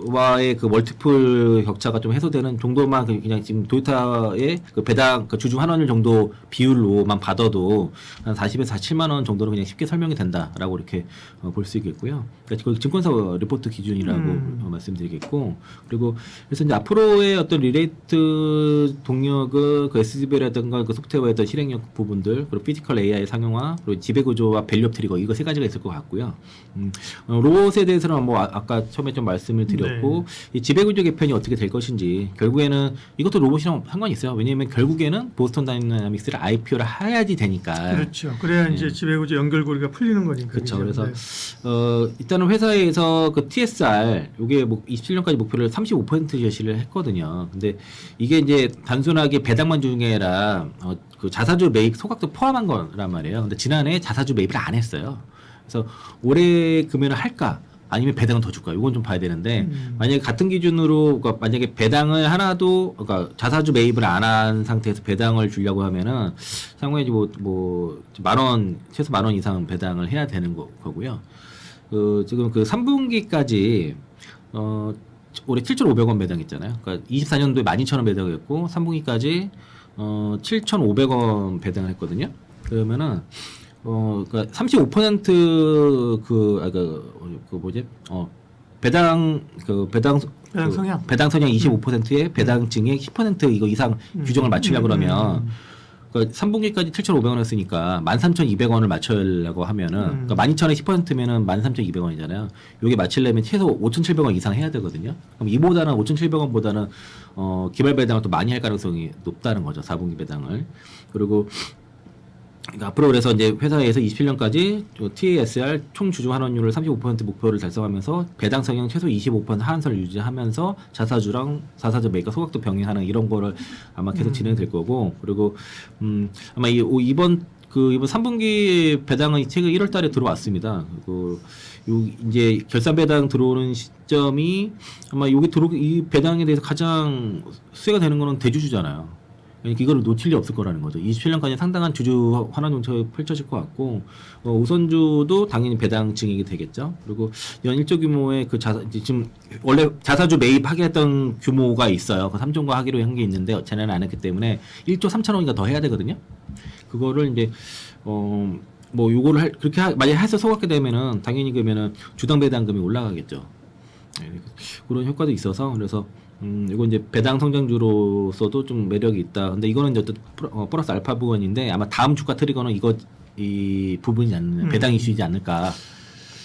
와의 그 멀티플 격차가 좀 해소되는 정도만 그냥 지금 도요타의 그 배당 그 주주 환원율 정도 비율로만 받아도 한 40에서 47만 원 정도로 그냥 쉽게 설명이 된다라고 이렇게 볼 수 있겠고요. 그러니까 그 증권사 리포트 기준이라고 말씀드리겠고 그리고 그래서 이제 앞으로의 어떤 리레이트 동력을 그 SGB라든가 그 소프트웨어의 어떤 실행력 부분들 그리고 피지컬 AI 상용화 그리고 지배구조와 밸류업 트리거 이거 세 가지가 있을 것 같고요. 로봇에 대해서는 뭐 아까 처음에 좀 말씀을 드렸고 이 지배구조 개편이 어떻게 될 것인지 결국에는 이것도 로봇이랑 상관이 있어요. 왜냐하면 결국에는 보스턴 다이내믹스를 IPO를 해야지 되니까. 그렇죠. 그래야 이제 지배구조 연결고리가 풀리는 거니까. 그렇죠. 그죠? 그래서 일단은 회사에서 그 TSR 요게 27년까지 목표를 35% 제시를 했거든요. 근데 이게 이제 단순하게 배당만 주는 게 아니라 그 자사주 매입 소각도 포함한 거란 말이에요. 근데 지난해 자사주 매입을 안 했어요. 그래서 올해 금연을 할까? 아니면 배당은 더 줄까? 이건 좀 봐야 되는데 만약에 같은 기준으로 그러니까 만약에 배당을 하나도 그러니까 자사주 매입을 안 한 상태에서 배당을 주려고 하면은 상호에 뭐 만 원 최소 10,000원 이상 배당을 해야 되는 거고요. 지금 그 3분기까지 올해 7,500원 배당했잖아요. 그러니까 24년도에 12,000원 배당했고 3분기까지 7,500원 배당을 했거든요. 그러면은 그러니까 35% 배당 성향. 배당 성향 25%에 배당 증액 10% 이거 이상 규정을 맞추려고 그러면 그러니까 3분기까지 7,500원 했으니까 13,200원을 맞추려고 하면은 그러니까 12,000원에 10%면은 13,200원이잖아요. 요게 맞추려면 최소 5,700원 이상 해야 되거든요. 그럼 이보다는 5,700원보다는 기발 배당을 또 많이 할 가능성이 높다는 거죠. 4분기 배당을. 그리고 그러니까 앞으로 그래서 이제 회사에서 27년까지 TSR 총 주주 환원율을 35% 목표를 달성하면서 배당 성향 최소 25% 하한선을 유지하면서 자사주랑 자사주 매입과 소각도 병행하는 이런 거를 아마 계속 진행될 거고 그리고 아마 이번 3분기 배당은 최근 1월달에 들어왔습니다. 그리고 이제 결산 배당 들어오는 시점이 아마 이 배당에 대해서 가장 수혜가 되는 거는 대주주잖아요. 그러니까 이거를 놓칠 리 없을 거라는 거죠. 27년까지 상당한 주주 환원 정책이 펼쳐질 것 같고 우선주도 당연히 배당 증액이 되겠죠. 그리고 연일조 규모의 지금 원래 자사주 매입하게 했던 규모가 있어요. 그 3조가 하기로 한 게 있는데 쟤네는 안 했기 때문에 1조 3천억인가 더 해야 되거든요. 그거를 이제 뭐 요거를 그렇게 만약에 해서 소각하게 되면은 당연히 그러면은 주당 배당금이 올라가겠죠. 네, 그런 효과도 있어서 그래서 이건 이제 배당 성장주로서도 좀 매력이 있다. 근데 이거는 이제 어떤 플러스 알파 부분인데 아마 다음 주가 트리거는 이 부분이 배당 이슈이지 않을까.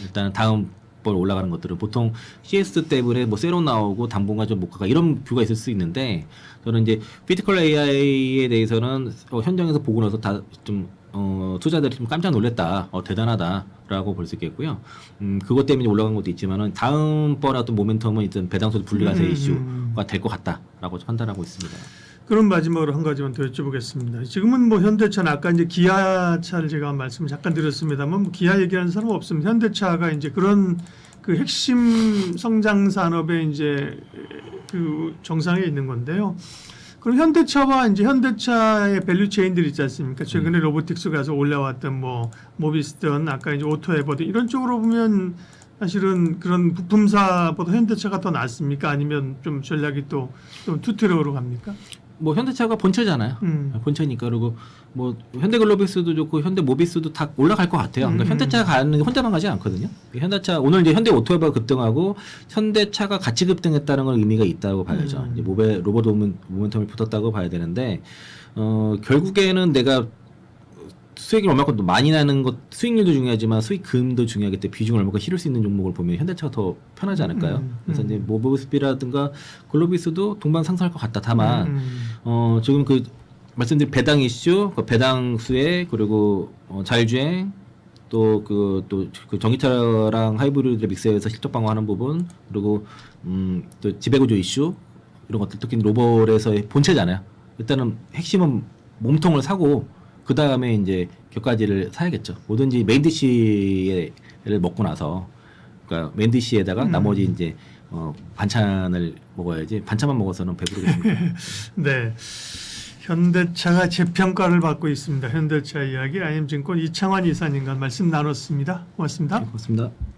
일단 다음 번 올라가는 것들은 보통 CS 때문에 뭐 세로 나오고 당분간 좀 못 가가 이런 뷰가 있을 수 있는데 저는 이제 피지컬 AI에 대해서는 현장에서 보고 나서 다 좀 투자들이 좀 깜짝 놀랐다. 대단하다라고 볼 수 있겠고요. 그것 때문에 올라간 것도 있지만은 다음번 어떤 모멘텀은 일단 배당소득 분리과세 이슈가 될 것 같다라고 판단하고 있습니다. 그럼 마지막으로 한 가지만 더 여쭤보겠습니다. 지금은 뭐 현대차는 아까 이제 기아차를 제가 말씀을 잠깐 드렸습니다만 뭐 기아 얘기하는 사람은 없습니다. 현대차가 이제 그런 그 핵심 성장 산업의 이제 그 정상에 있는 건데요. 그럼 현대차와 이제 현대차의 밸류 체인들 있지 않습니까? 최근에 로보틱스 가서 올라왔던 뭐 모비스든 아까 이제 오토에버든 이런 쪽으로 보면 사실은 그런 부품사보다 현대차가 더 낫습니까? 아니면 좀 전략이 또 좀 투트럭으로 갑니까? 뭐 현대차가 본체잖아요. 본체니까 그리고 뭐 현대글로비스도 좋고 현대모비스도 다 올라갈 것 같아요. 그러니까 현대차가 가는 게 혼자만 가지 않거든요. 현대차 오늘 이제 현대 오토에버가 급등하고 현대차가 같이 급등했다는 건 의미가 있다고 봐야죠. 이제 로봇 모멘텀을 붙었다고 봐야 되는데 결국에는 내가 수익이 얼마큼 많이 나는 것 수익률도 중요하지만 수익금도 중요하기 때문에 비중을 얼마큼 실을 수 있는 종목을 보면 현대차가 더 편하지 않을까요? 그래서 이제 모비스비라든가 글로비스도 동반 상승할 것 같다. 다만 지금 그 말씀드린 배당 이슈, 그 배당 수혜 그리고 자율주행 또 전기차랑 하이브리드 믹스에서 실적 방어하는 부분 그리고 또 지배구조 이슈 이런 것들 특히 로봇에서의 본체잖아요. 일단은 핵심은 몸통을 사고 그 다음에 이제 곁가지를 사야겠죠. 뭐든지 메인 디시를 먹고 나서 그러니까 메인 디시에다가 나머지 이제 반찬을 먹어야지 반찬만 먹어서는 배부르겠습니다. 네. 현대차가 재평가를 받고 있습니다. 현대차 이야기 IM증권 이창환 이사님과 말씀 나눴습니다. 고맙습니다. 고맙습니다.